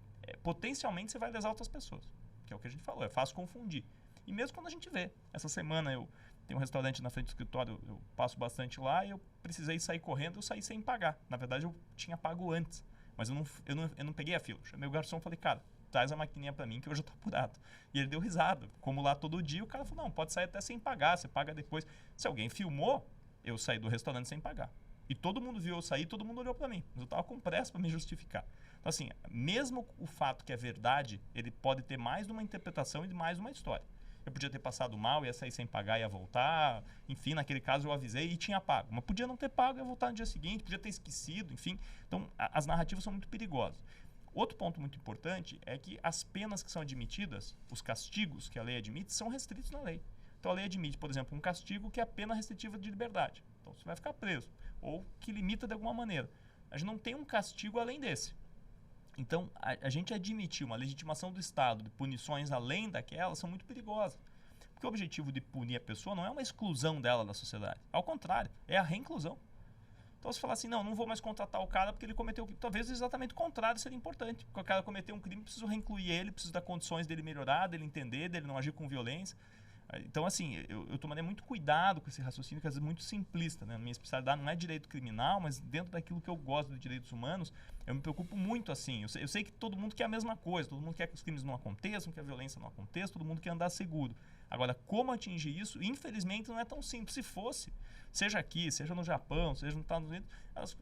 potencialmente você vai lesar outras pessoas, que é o que a gente falou, é fácil confundir. E mesmo quando a gente vê, essa semana eu tenho um restaurante na frente do escritório, eu passo bastante lá e eu precisei sair correndo, eu saí sem pagar. Na verdade, eu tinha pago antes, mas eu não peguei a fila. Chamei o garçom e falei, cara, traz a maquininha pra mim que hoje eu tô apurado. E ele deu risada. Como lá todo dia, o cara falou, não, pode sair até sem pagar, você paga depois. Se alguém filmou, eu saí do restaurante sem pagar. E todo mundo viu eu sair, todo mundo olhou pra mim. Mas eu tava com pressa pra me justificar. Então assim, mesmo o fato que é verdade, ele pode ter mais de uma interpretação e de mais uma história. Eu podia ter passado mal, ia sair sem pagar, ia voltar. Enfim, naquele caso eu avisei e tinha pago. Mas podia não ter pago, ia voltar no dia seguinte, podia ter esquecido, enfim. Então, as narrativas são muito perigosas. Outro ponto muito importante é que as penas que são admitidas, os castigos que a lei admite, são restritos na lei. Então a lei admite, por exemplo, um castigo que é a pena restritiva de liberdade. Então você vai ficar preso. Ou que limita de alguma maneira. A gente não tem um castigo além desse. Então a gente admitir uma legitimação do Estado de punições além daquelas são muito perigosas. Porque o objetivo de punir a pessoa não é uma exclusão dela da sociedade. Ao contrário, é a reinclusão. Então, você falar assim, não vou mais contratar o cara porque ele cometeu o crime. Talvez exatamente o contrário seria importante. Porque o cara cometeu um crime, preciso reincluir ele, preciso dar condições dele melhorar, dele entender, dele não agir com violência. Então, assim, eu tomaria muito cuidado com esse raciocínio, que às vezes é muito simplista, né? A minha especialidade não é direito criminal, mas dentro daquilo que eu gosto de direitos humanos, eu me preocupo muito assim. Eu sei que todo mundo quer a mesma coisa, todo mundo quer que os crimes não aconteçam, que a violência não aconteça, todo mundo quer andar seguro. Agora, como atingir isso, infelizmente, não é tão simples. Se fosse, seja aqui, seja no Japão, seja nos Estados Unidos,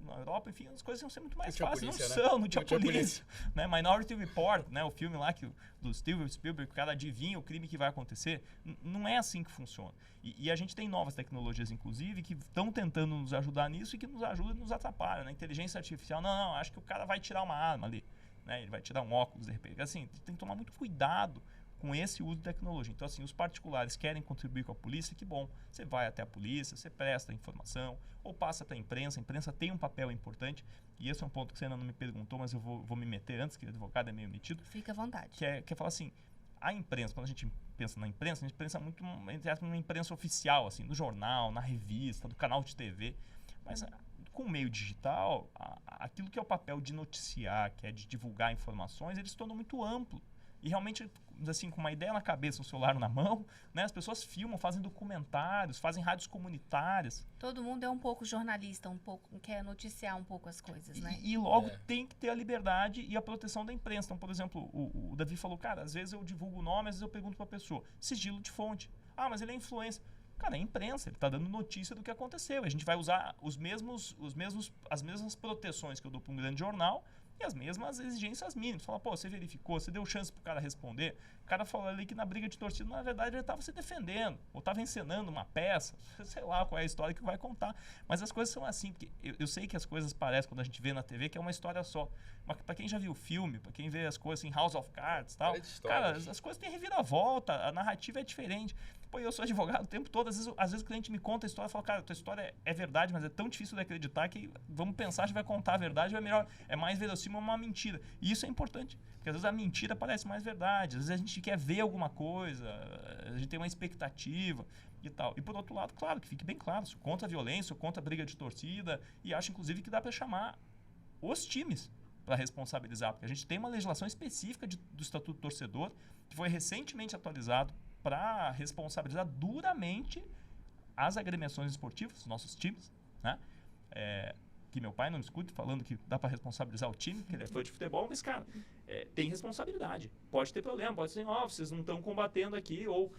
na Europa, enfim, as coisas iam ser muito mais fáceis. Polícia, não são, não tinha tinha polícia. Né? Minority Report, né? O filme lá do Steven Spielberg, o cara adivinha o crime que vai acontecer. Não é assim que funciona. E a gente tem novas tecnologias, inclusive, que estão tentando nos ajudar nisso e que nos ajudam e nos atrapalham. Né? Inteligência artificial, acho que o cara vai tirar uma arma ali. Né? Ele vai tirar um óculos, de repente. Assim, tem que tomar muito cuidado com esse uso de tecnologia. Então, assim, os particulares querem contribuir com a polícia, que bom. Você vai até a polícia, você presta informação, ou passa para a imprensa tem um papel importante, e esse é um ponto que você ainda não me perguntou, mas eu vou me meter antes, que o advogado é meio metido. Fica à vontade. Que é falar assim, a imprensa, quando a gente pensa na imprensa, a gente pensa muito numa imprensa oficial, assim, no jornal, na revista, do canal de TV, mas com o meio digital, aquilo que é o papel de noticiar, que é de divulgar informações, ele se tornou muito amplo. E realmente, assim, com uma ideia na cabeça, um celular na mão, né, as pessoas filmam, fazem documentários, fazem rádios comunitárias. Todo mundo é um pouco jornalista, um pouco quer noticiar um pouco as coisas, né? E logo tem que ter a liberdade e a proteção da imprensa. Então, por exemplo, o Davi falou, cara, às vezes eu divulgo o nome, às vezes eu pergunto para a pessoa, sigilo de fonte. Ah, mas ele é influencer. Cara, é imprensa, ele está dando notícia do que aconteceu. A gente vai usar as mesmas proteções que eu dou para um grande jornal e as mesmas exigências mínimas. Fala, pô, você verificou, você deu chance pro cara responder. O cara falou ali que na briga de torcida, na verdade, ele estava se defendendo, ou estava encenando uma peça, sei lá qual é a história que vai contar. Mas as coisas são assim, porque eu sei que as coisas parecem, quando a gente vê na TV, que é uma história só. Mas para quem já viu o filme, para quem vê as coisas assim, House of Cards e tal, cara, as coisas têm reviravolta, a narrativa é diferente. Pô, eu sou advogado o tempo todo, às vezes o cliente me conta a história e fala, cara, tua história é verdade, mas é tão difícil de acreditar que vamos pensar, a gente vai contar a verdade, é mais verossímil uma mentira. E isso é importante, porque às vezes a mentira parece mais verdade, às vezes a gente quer ver alguma coisa, a gente tem uma expectativa e tal. E por outro lado, claro, que fique bem claro, sou contra a violência, sou contra a briga de torcida e acho inclusive que dá para chamar os times para responsabilizar, porque a gente tem uma legislação específica do Estatuto do Torcedor, que foi recentemente atualizado para responsabilizar duramente as agremiações esportivas, os nossos times, né? Que meu pai não me escute falando que dá para responsabilizar o time, porque ele é fã de futebol, mas, cara, tem responsabilidade. Pode ter problema, pode ser, vocês não estão combatendo aqui, ou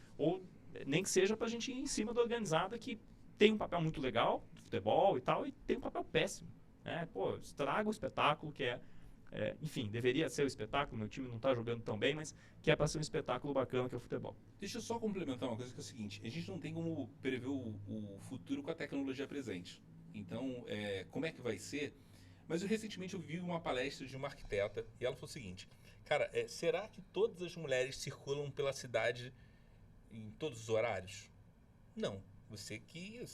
nem que seja para a gente ir em cima da organizada que tem um papel muito legal, de futebol e tal, e tem um papel péssimo, né? Pô, estraga o espetáculo que enfim, deveria ser o espetáculo, meu time não está jogando tão bem, mas que é para ser um espetáculo bacana que é o futebol. Deixa eu só complementar uma coisa que é o seguinte, a gente não tem como prever o futuro com a tecnologia presente. Então, como é que vai ser? Mas recentemente eu vi uma palestra de uma arquiteta e ela falou o seguinte, cara, será que todas as mulheres circulam pela cidade em todos os horários? Não, você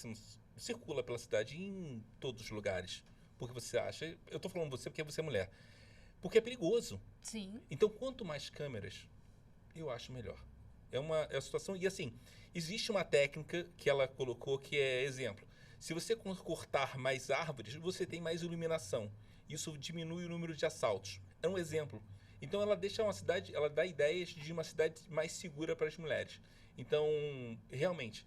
não circula pela cidade em todos os lugares, porque você acha, eu tô falando você porque você é mulher, porque é perigoso. Sim. Então, quanto mais câmeras, eu acho melhor. É uma situação, e assim, existe uma técnica que ela colocou que é exemplo. Se você cortar mais árvores, você tem mais iluminação. Isso diminui o número de assaltos. É um exemplo. Então ela deixa uma cidade, ela dá ideias de uma cidade mais segura para as mulheres. Então, realmente,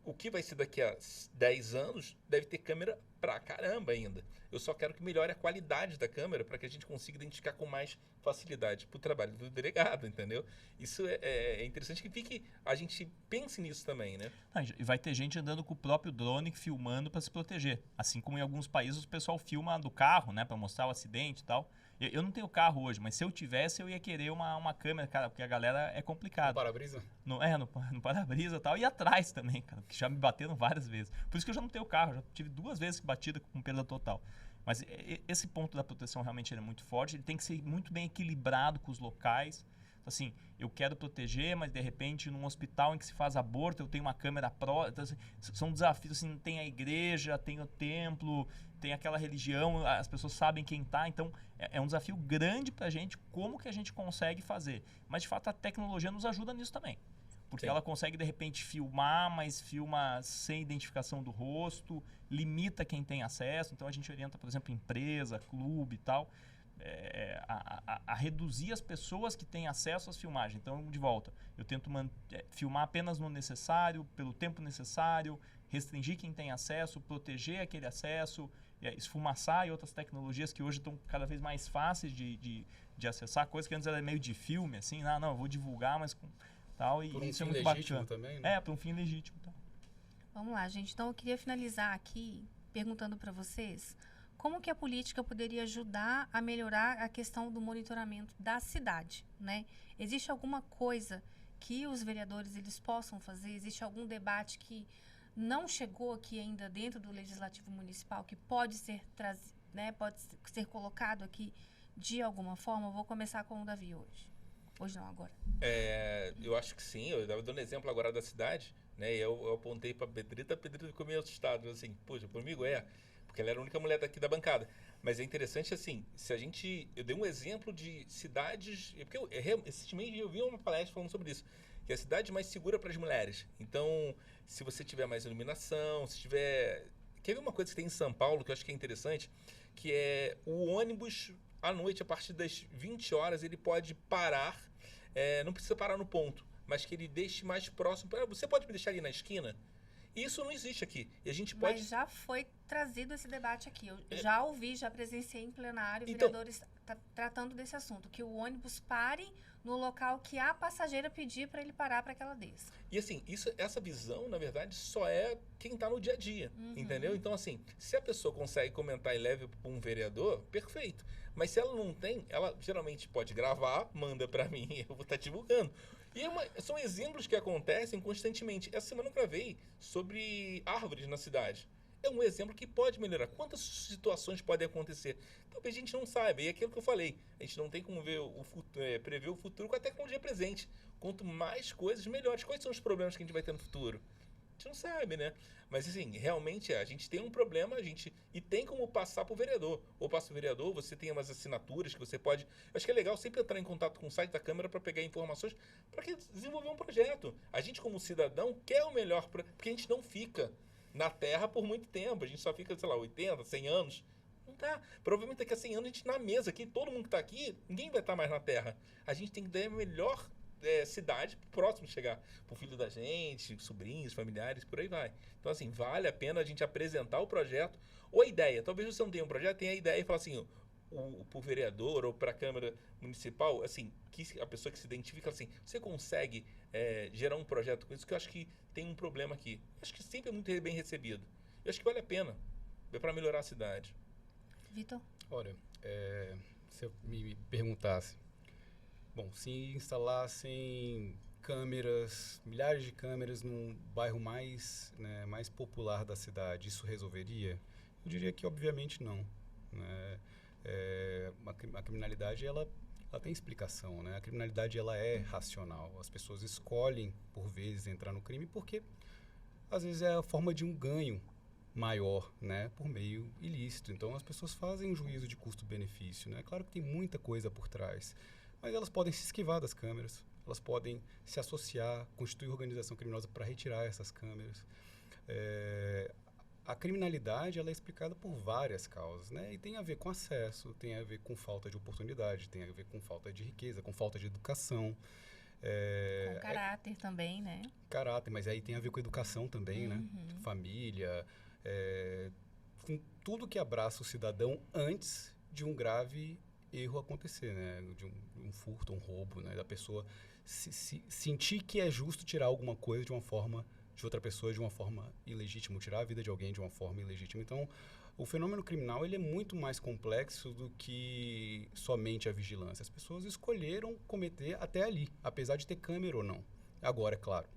o que vai ser daqui a 10 anos deve ter câmera pra caramba ainda. Eu só quero que melhore a qualidade da câmera para que a gente consiga identificar com mais facilidade para o trabalho do delegado, entendeu? Isso é interessante que a gente pense nisso também, né? E vai ter gente andando com o próprio drone filmando para se proteger. Assim como em alguns países o pessoal filma do carro, né, para mostrar o acidente e tal. Eu não tenho carro hoje, mas se eu tivesse, eu ia querer uma câmera, cara, porque a galera é complicado. No para-brisa? No para-brisa e tal. E atrás também, cara, que já me bateram várias vezes. Por isso que eu já não tenho carro, já tive 2 vezes batida com perda total. Mas esse ponto da proteção realmente é muito forte, ele tem que ser muito bem equilibrado com os locais. Então, assim, eu quero proteger, mas de repente num hospital em que se faz aborto, eu tenho uma câmera então, assim, são desafios, assim, tem a igreja, tem o templo, tem aquela religião, as pessoas sabem quem está, então é um desafio grande para a gente como que a gente consegue fazer. Mas de fato a tecnologia nos ajuda nisso também. Porque ela consegue, de repente, filmar, mas filma sem identificação do rosto, limita quem tem acesso. Então, a gente orienta, por exemplo, empresa, clube e tal, a reduzir as pessoas que têm acesso às filmagens. Então, de volta, eu tento filmar apenas no necessário, pelo tempo necessário, restringir quem tem acesso, proteger aquele acesso, esfumaçar e outras tecnologias que hoje estão cada vez mais fáceis de acessar, coisas que antes era meio de filme, assim, não, eu vou divulgar, mas... Tal, e por um isso fim é muito legítimo bacana. também, né? Por um fim legítimo. Tá. Vamos lá, gente. Então, eu queria finalizar aqui perguntando para vocês como que a política poderia ajudar a melhorar a questão do monitoramento da cidade, né? Existe alguma coisa que os vereadores eles possam fazer? Existe algum debate que não chegou aqui ainda dentro do Legislativo Municipal que pode ser trazido, né? Pode ser colocado aqui de alguma forma? Eu vou começar com o Davi hoje. Hoje não, agora. Eu acho que sim. Eu estava dando exemplo agora da cidade, né? E eu apontei para a Pedrita ficou meio assustado, assim, poxa, comigo porque ela era a única mulher daqui da bancada. Mas é interessante, assim, eu dei um exemplo de cidades, porque recentemente eu vi uma palestra falando sobre isso, que é a cidade mais segura para as mulheres. Então, se você tiver mais iluminação, se tiver... Quer ver uma coisa que tem em São Paulo, que eu acho que é interessante, que é o ônibus, à noite, a partir das 20 horas, ele pode parar, não precisa parar no ponto, mas que ele deixe mais próximo. Você pode me deixar ali na esquina? Isso não existe aqui. E a gente pode... Mas já foi trazido esse debate aqui. Eu já ouvi, já presenciei em plenário Então, vereadores tratando desse assunto, que o ônibus pare no local que a passageira pedir para ele parar para que ela desça. E assim, essa visão, na verdade, só é quem está no dia a dia, entendeu? Então, assim, se a pessoa consegue comentar e leve para um vereador, perfeito. Mas se ela não tem, ela geralmente pode gravar, manda para mim, eu vou estar divulgando. E são exemplos que acontecem constantemente. Essa semana eu gravei sobre árvores na cidade. É um exemplo que pode melhorar. Quantas situações podem acontecer? Talvez a gente não saiba. E é aquilo que eu falei. A gente não tem como ver prever o futuro com a tecnologia presente. Quanto mais coisas, melhores. Quais são os problemas que a gente vai ter no futuro? A gente não sabe, né? Mas, assim, realmente a gente tem um problema, e tem como passar para o vereador. Ou passa o vereador, você tem umas assinaturas que você pode... Eu acho que é legal sempre entrar em contato com o site da Câmara para pegar informações, para desenvolver um projeto. A gente, como cidadão, quer o melhor, porque a gente não fica na Terra por muito tempo. A gente só fica, sei lá, 80, 100 anos. Não dá. Provavelmente daqui a 100 anos a gente na mesa aqui, todo mundo que está aqui, ninguém vai estar mais na Terra. A gente tem que dar a melhor cidade próximo de chegar pro filho da gente, sobrinhos, familiares, por aí vai. Então, assim, vale a pena a gente apresentar o projeto ou a ideia. Talvez você não tenha um projeto, tenha a ideia e fala assim, pro vereador ou pra Câmara Municipal, assim, que a pessoa que se identifica, assim, você consegue gerar um projeto com isso, que eu acho que tem um problema aqui. Eu acho que sempre é muito bem recebido. Eu acho que vale a pena. É para melhorar a cidade. Vitor? Olha, se eu me perguntasse, bom, se instalassem câmeras, milhares de câmeras num bairro mais popular da cidade, isso resolveria? Eu diria que, obviamente, não. Né? A criminalidade, ela tem explicação, né? A criminalidade, ela é racional. As pessoas escolhem, por vezes, entrar no crime porque, às vezes, é a forma de um ganho maior, né, por meio ilícito. Então, as pessoas fazem um juízo de custo-benefício, né? Claro que tem muita coisa por trás, mas elas podem se esquivar das câmeras, elas podem se associar, constituir organização criminosa para retirar essas câmeras. A criminalidade, ela é explicada por várias causas, né? E tem a ver com acesso, tem a ver com falta de oportunidade, tem a ver com falta de riqueza, com falta de educação. Com caráter também, né? Caráter, mas aí tem a ver com educação também, né? Família, com tudo que abraça o cidadão antes de um grave erro acontecer, né? De um furto, um roubo, né? Da pessoa sentir que é justo tirar alguma coisa de outra pessoa de uma forma ilegítima, tirar a vida de alguém de uma forma ilegítima. Então, o fenômeno criminal, ele é muito mais complexo do que somente a vigilância. As pessoas escolheram cometer até ali, apesar de ter câmera ou não. Agora, é claro,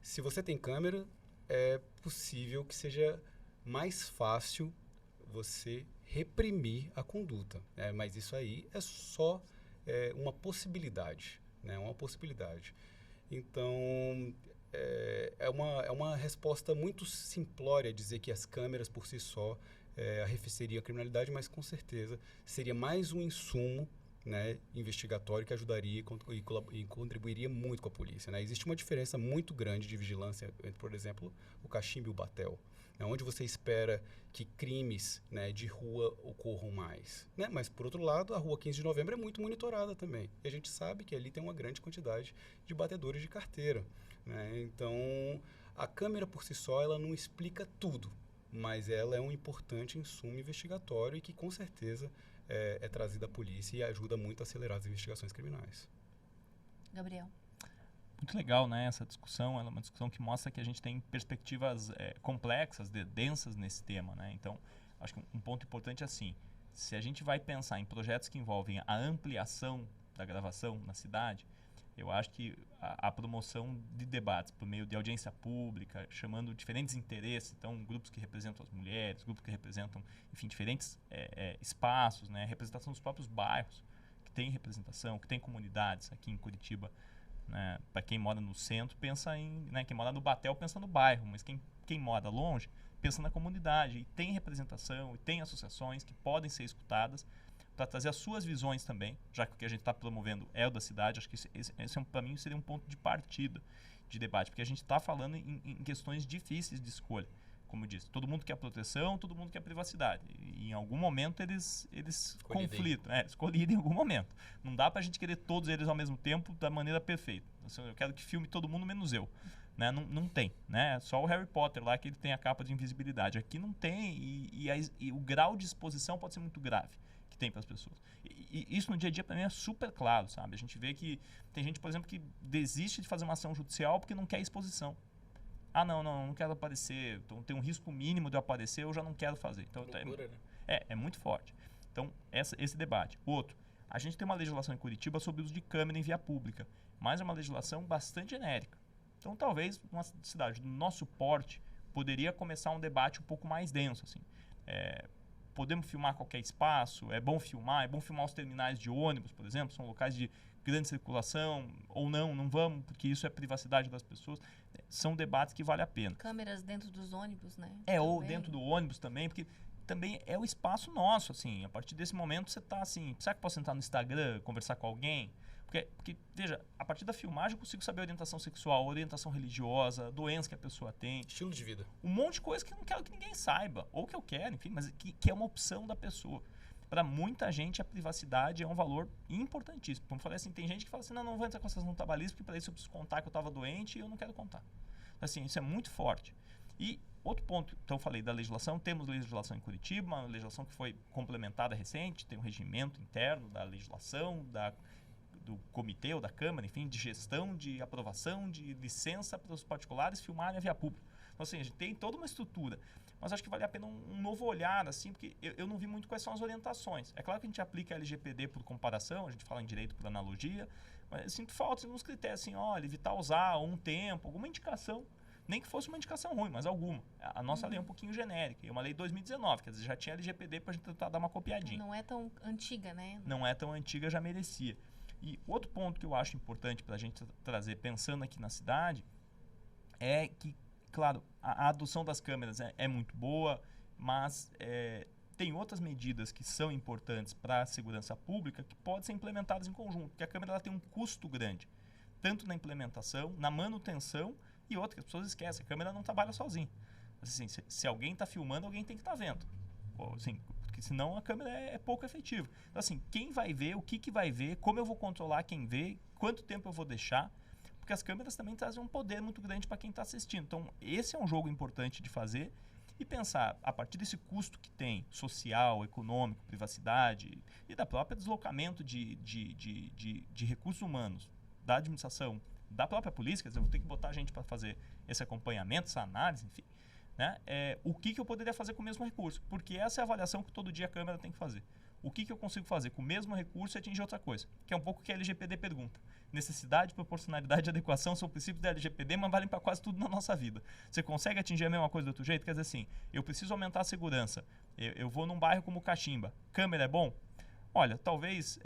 se você tem câmera, é possível que seja mais fácil você reprimir a conduta, né? Mas isso aí é só uma possibilidade, né? Uma possibilidade. Então, é uma resposta muito simplória dizer que as câmeras por si só arrefeceriam a criminalidade, mas com certeza seria mais um insumo, né, investigatório que ajudaria e contribuiria muito com a polícia, né? Existe uma diferença muito grande de vigilância entre, por exemplo, o cachimbo e o batel, né, onde você espera que crimes, né, de rua ocorram mais, né? Mas, por outro lado, a Rua 15 de Novembro é muito monitorada também. E a gente sabe que ali tem uma grande quantidade de batedores de carteira, né? Então, a câmera por si só, ela não explica tudo, mas ela é um importante insumo investigatório e que, com certeza, é trazida à polícia e ajuda muito a acelerar as investigações criminais. Gabriel? Muito legal, né? Essa discussão, ela é uma discussão que mostra que a gente tem perspectivas complexas, densas nesse tema, né? Então, acho que um ponto importante é assim, se a gente vai pensar em projetos que envolvem a ampliação da gravação na cidade, eu acho que a promoção de debates por meio de audiência pública, chamando diferentes interesses, então grupos que representam as mulheres, grupos que representam, enfim, diferentes espaços, né, representação dos próprios bairros, que tem representação, que tem comunidades aqui em Curitiba. Né? Para quem mora no centro, pensa em... Né? Quem mora no Batel pensa no bairro, mas quem mora longe pensa na comunidade. E tem representação, e tem associações que podem ser escutadas para trazer as suas visões também, já que o que a gente está promovendo é o da cidade. Acho que esse para mim seria um ponto de partida de debate, porque a gente está falando em questões difíceis de escolha. Como eu disse, todo mundo quer proteção, todo mundo quer privacidade. E em algum momento eles conflitam, eles colidem em algum momento. Não dá para a gente querer todos eles ao mesmo tempo da maneira perfeita. Eu quero que filme todo mundo menos eu. Né? Não tem. Né? Só o Harry Potter lá que ele tem a capa de invisibilidade. Aqui não tem e o grau de exposição pode ser muito grave que tem para as pessoas. E isso no dia a dia para mim é super claro, sabe? A gente vê que tem gente, por exemplo, que desiste de fazer uma ação judicial porque não quer exposição. Ah, não quero aparecer, então tem um risco mínimo de eu aparecer, eu já não quero fazer. Então, Loucura, né? É muito forte. Então, esse debate. Outro, a gente tem uma legislação em Curitiba sobre o uso de câmera em via pública, mas é uma legislação bastante genérica. Então, talvez uma cidade do nosso porte poderia começar um debate um pouco mais denso, assim. Podemos filmar qualquer espaço, é bom filmar os terminais de ônibus, por exemplo, são locais de grande circulação, ou não vamos, porque isso é privacidade das pessoas. São debates que vale a pena. Câmeras dentro dos ônibus, né? Ou dentro do ônibus também, porque também é o espaço nosso, assim. A partir desse momento você está assim, será que eu posso entrar no Instagram, conversar com alguém? Porque, veja, a partir da filmagem eu consigo saber orientação sexual, orientação religiosa, doença que a pessoa tem. Estilo de vida. Um monte de coisa que eu não quero que ninguém saiba, ou que eu quero, enfim, mas que é uma opção da pessoa. Para muita gente, a privacidade é um valor importantíssimo. Como eu falei assim, tem gente que fala assim, não vou entrar com essa ação trabalhista, porque para isso eu preciso contar que eu estava doente e eu não quero contar. Assim, isso é muito forte. E outro ponto, então eu falei da legislação, temos legislação em Curitiba, uma legislação que foi complementada recente, tem um regimento interno da legislação, do comitê ou da Câmara, enfim, de gestão, de aprovação, de licença para os particulares filmarem a via pública. Então, assim, a gente tem toda uma estrutura. Mas acho que vale a pena um novo olhar, assim, porque eu não vi muito quais são as orientações. É claro que a gente aplica a LGPD por comparação, a gente fala em direito por analogia, mas eu sinto falta de uns critérios, assim, olha, evitar usar um tempo, alguma indicação, nem que fosse uma indicação ruim, mas alguma. A nossa lei é um pouquinho genérica, é uma lei de 2019, quer dizer, já tinha LGPD para a gente tentar dar uma copiadinha. Não é tão antiga, né? Não é tão antiga, já merecia. E outro ponto que eu acho importante para a gente trazer, pensando aqui na cidade, é que, claro, a adoção das câmeras é muito boa, mas tem outras medidas que são importantes para a segurança pública que podem ser implementadas em conjunto, porque a câmera ela tem um custo grande, tanto na implementação, na manutenção e outra que as pessoas esquecem, a câmera não trabalha sozinha. Assim, se alguém está filmando, alguém tem que estar vendo. Assim, porque senão a câmera é pouco efetiva. Então, assim, quem vai ver, o que vai ver, como eu vou controlar quem vê, quanto tempo eu vou deixar, porque as câmeras também trazem um poder muito grande para quem está assistindo. Então, esse é um jogo importante de fazer e pensar, a partir desse custo que tem, social, econômico, privacidade e da própria deslocamento de recursos humanos, da administração, da própria polícia, quer dizer, eu vou ter que botar gente para fazer esse acompanhamento, essa análise, enfim. Né? O que eu poderia fazer com o mesmo recurso? Porque essa é a avaliação que todo dia a câmera tem que fazer. O que eu consigo fazer com o mesmo recurso e atingir outra coisa? Que é um pouco o que a LGPD pergunta. Necessidade, proporcionalidade e adequação são princípios da LGPD, mas valem para quase tudo na nossa vida. Você consegue atingir a mesma coisa do outro jeito? Quer dizer assim, eu preciso aumentar a segurança. Eu vou num bairro como Caximba. Câmera é bom? Olha, talvez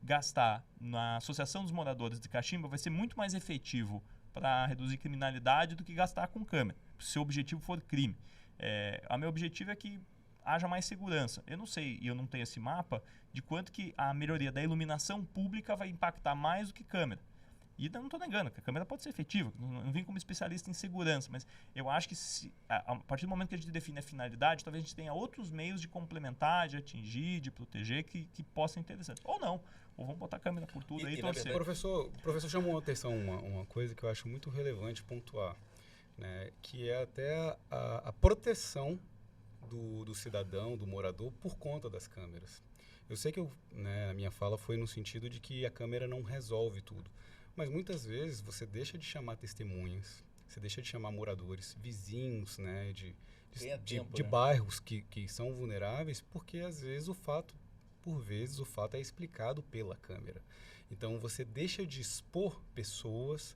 gastar na Associação dos Moradores de Caximba vai ser muito mais efetivo para reduzir criminalidade do que gastar com câmera, se o objetivo for crime. O meu objetivo é que haja mais segurança. Eu não sei, e eu não tenho esse mapa, de quanto que a melhoria da iluminação pública vai impactar mais do que câmera. E não estou negando que a câmera pode ser efetiva, não vim como especialista em segurança, mas eu acho que a partir do momento que a gente define a finalidade, talvez a gente tenha outros meios de complementar, de atingir, de proteger, que possam ser interessantes. Ou não, ou vamos botar a câmera por tudo aí e torcer. O professor chamou a atenção uma coisa que eu acho muito relevante pontuar, né, que é até a proteção do cidadão, do morador, por conta das câmeras. Eu sei que a minha fala foi no sentido de que a câmera não resolve tudo. Mas muitas vezes você deixa de chamar testemunhas, você deixa de chamar moradores, vizinhos, né, de bairros que são vulneráveis, porque às vezes por vezes o fato é explicado pela câmera. Então você deixa de expor pessoas,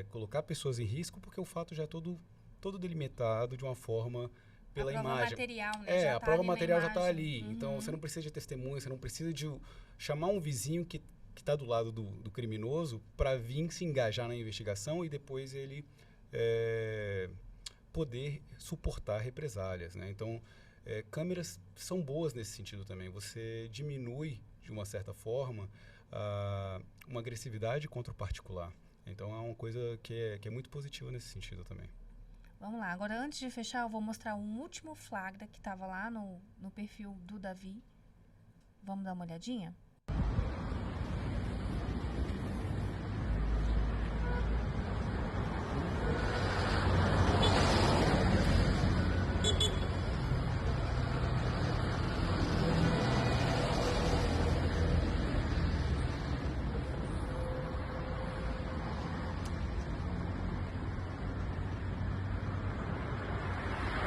colocar pessoas em risco, porque o fato já é todo delimitado de uma forma pela a prova imagem. material, né? Já A tá prova ali na material já está imagem. ali. Uhum. Então, você não precisa de testemunha, você não precisa de chamar um vizinho que está do lado do criminoso para vir se engajar na investigação e depois ele poder suportar represálias, né? Então, câmeras são boas nesse sentido também. Você diminui, de uma certa forma, uma agressividade contra o particular. Então, é uma coisa que é muito positiva nesse sentido também. Vamos lá. Agora, antes de fechar, eu vou mostrar um último flagra que estava lá no perfil do Davi. Vamos dar uma olhadinha?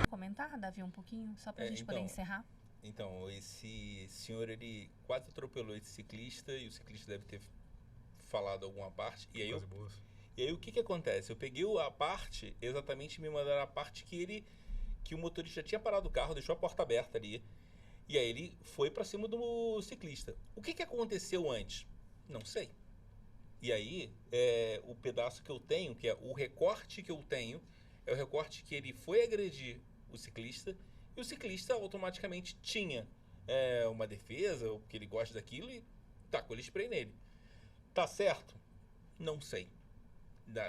Comentar, Davi, um pouquinho, só para a gente poder encerrar? Então, esse senhor, ele quase atropelou esse ciclista e o ciclista deve ter falado alguma parte. E aí o que acontece? Eu peguei a parte, exatamente me mandaram a parte que o motorista tinha parado o carro, deixou a porta aberta ali. E aí ele foi para cima do ciclista. O que aconteceu antes? Não sei. E aí, o pedaço que eu tenho, que é o recorte que eu tenho, é o recorte que ele foi agredir o ciclista, e o ciclista automaticamente tinha uma defesa, ou porque ele gosta daquilo, e tacou ele spray nele. Tá certo? Não sei.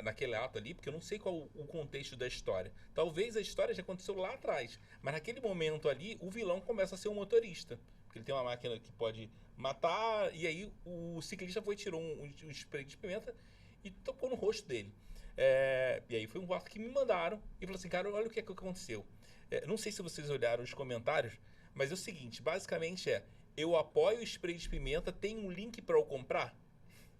Naquele ato ali, porque eu não sei qual o contexto da história. Talvez a história já aconteceu lá atrás, mas naquele momento ali, o vilão começa a ser um motorista, porque ele tem uma máquina que pode matar, e aí o ciclista tirou um spray de pimenta e tocou no rosto dele. E aí foi um ato que me mandaram e falou assim, cara, olha o que aconteceu. Não sei se vocês olharam os comentários, mas é o seguinte, basicamente eu apoio o spray de pimenta, tem um link para eu comprar?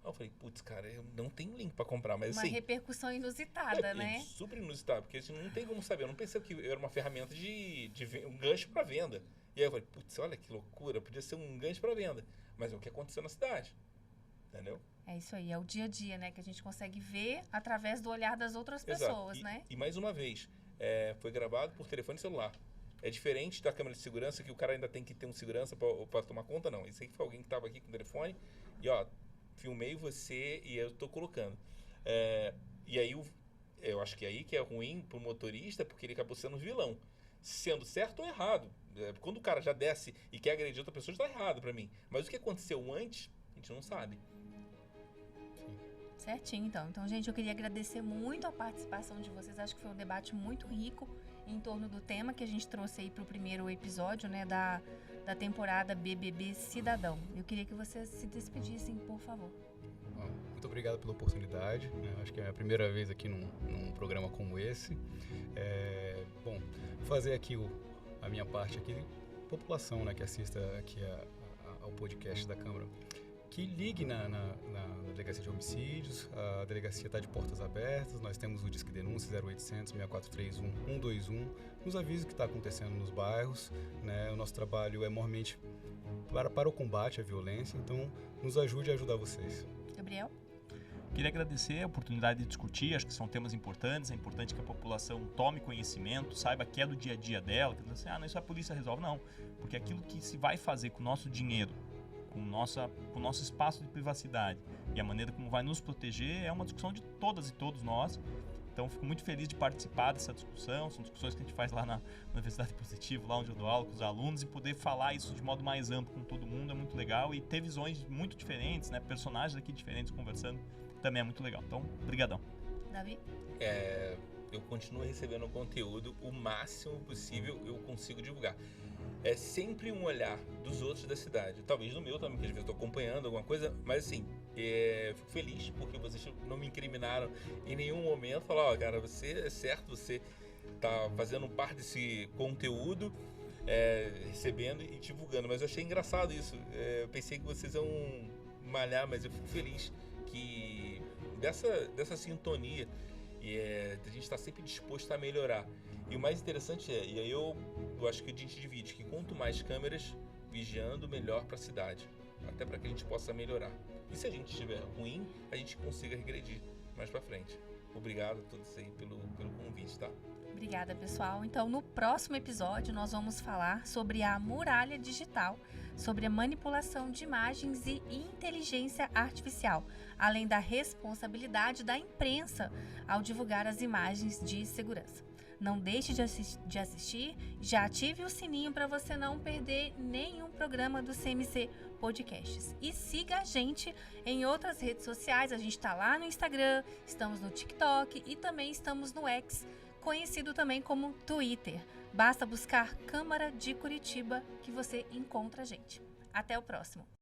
Eu falei, putz, cara, eu não tenho link para comprar, mas uma assim... repercussão inusitada, né? Super inusitada, porque assim, não tem como saber, eu não pensei que era uma ferramenta um gancho para venda. E aí eu falei, putz, olha que loucura, podia ser um gancho para venda, mas é o que aconteceu na cidade, entendeu? É isso aí, é o dia a dia, né? Que a gente consegue ver através do olhar das outras pessoas, né? E mais uma vez, foi gravado por telefone celular. É diferente da câmera de segurança, que o cara ainda tem que ter um segurança para tomar conta, não. Isso aí foi alguém que estava aqui com o telefone e, ó, filmei você e eu tô colocando. E aí, eu acho que é aí que é ruim pro motorista, porque ele acabou sendo vilão. Sendo certo ou errado. Quando o cara já desce e quer agredir outra pessoa, já tá errado pra mim. Mas o que aconteceu antes, a gente não sabe. Certinho, então. Então, gente, eu queria agradecer muito a participação de vocês. Acho que foi um debate muito rico em torno do tema que a gente trouxe aí para o primeiro episódio, né, da temporada BBB Cidadão. Eu queria que vocês se despedissem, por favor. Muito obrigado pela oportunidade, né? Acho que é a primeira vez aqui num programa como esse. Bom, fazer aqui a minha parte aqui, população, né, que assista aqui ao podcast da Câmara, que ligue na Delegacia de Homicídios. A delegacia está de portas abertas, nós temos o Disque Denúncia 0800 6431 121, nos avise o que está acontecendo nos bairros, né? O nosso trabalho é mormente para o combate à violência, então nos ajude a ajudar vocês. Gabriel? Queria agradecer a oportunidade de discutir, acho que são temas importantes, é importante que a população tome conhecimento, saiba que é do dia a dia dela, que não assim, não, isso a polícia resolve, não, porque aquilo que se vai fazer com o nosso dinheiro, com o nosso espaço de privacidade e a maneira como vai nos proteger é uma discussão de todas e todos nós. Então, fico muito feliz de participar dessa discussão. São discussões que a gente faz lá na Universidade Positivo, lá onde eu dou aula com os alunos, e poder falar isso de modo mais amplo com todo mundo é muito legal. E ter visões muito diferentes, né? Personagens aqui diferentes conversando também é muito legal. Então, brigadão. Davi? Eu continuo recebendo conteúdo o máximo possível, eu consigo divulgar. É sempre um olhar dos outros da cidade, talvez no meu também, que às vezes eu estou acompanhando alguma coisa, mas assim, fico feliz porque vocês não me incriminaram em nenhum momento, falaram, cara, você é certo, você tá fazendo parte desse conteúdo, recebendo e divulgando, mas eu achei engraçado isso, eu pensei que vocês iam malhar, mas eu fico feliz que dessa sintonia, a gente está sempre disposto a melhorar. E o mais interessante e aí eu acho que a gente divide, que quanto mais câmeras vigiando, melhor para a cidade. Até para que a gente possa melhorar. E se a gente estiver ruim, a gente consiga regredir mais para frente. obrigado a todos aí pelo convite, tá? Obrigada, pessoal. Então, no próximo episódio, nós vamos falar sobre a muralha digital, sobre a manipulação de imagens e inteligência artificial, além da responsabilidade da imprensa ao divulgar as imagens de segurança. Não deixe de assistir, já ative o sininho para você não perder nenhum programa do CMC Podcasts. E siga a gente em outras redes sociais, a gente está lá no Instagram, estamos no TikTok e também estamos no X, conhecido também como Twitter. Basta buscar Câmara de Curitiba que você encontra a gente. Até o próximo!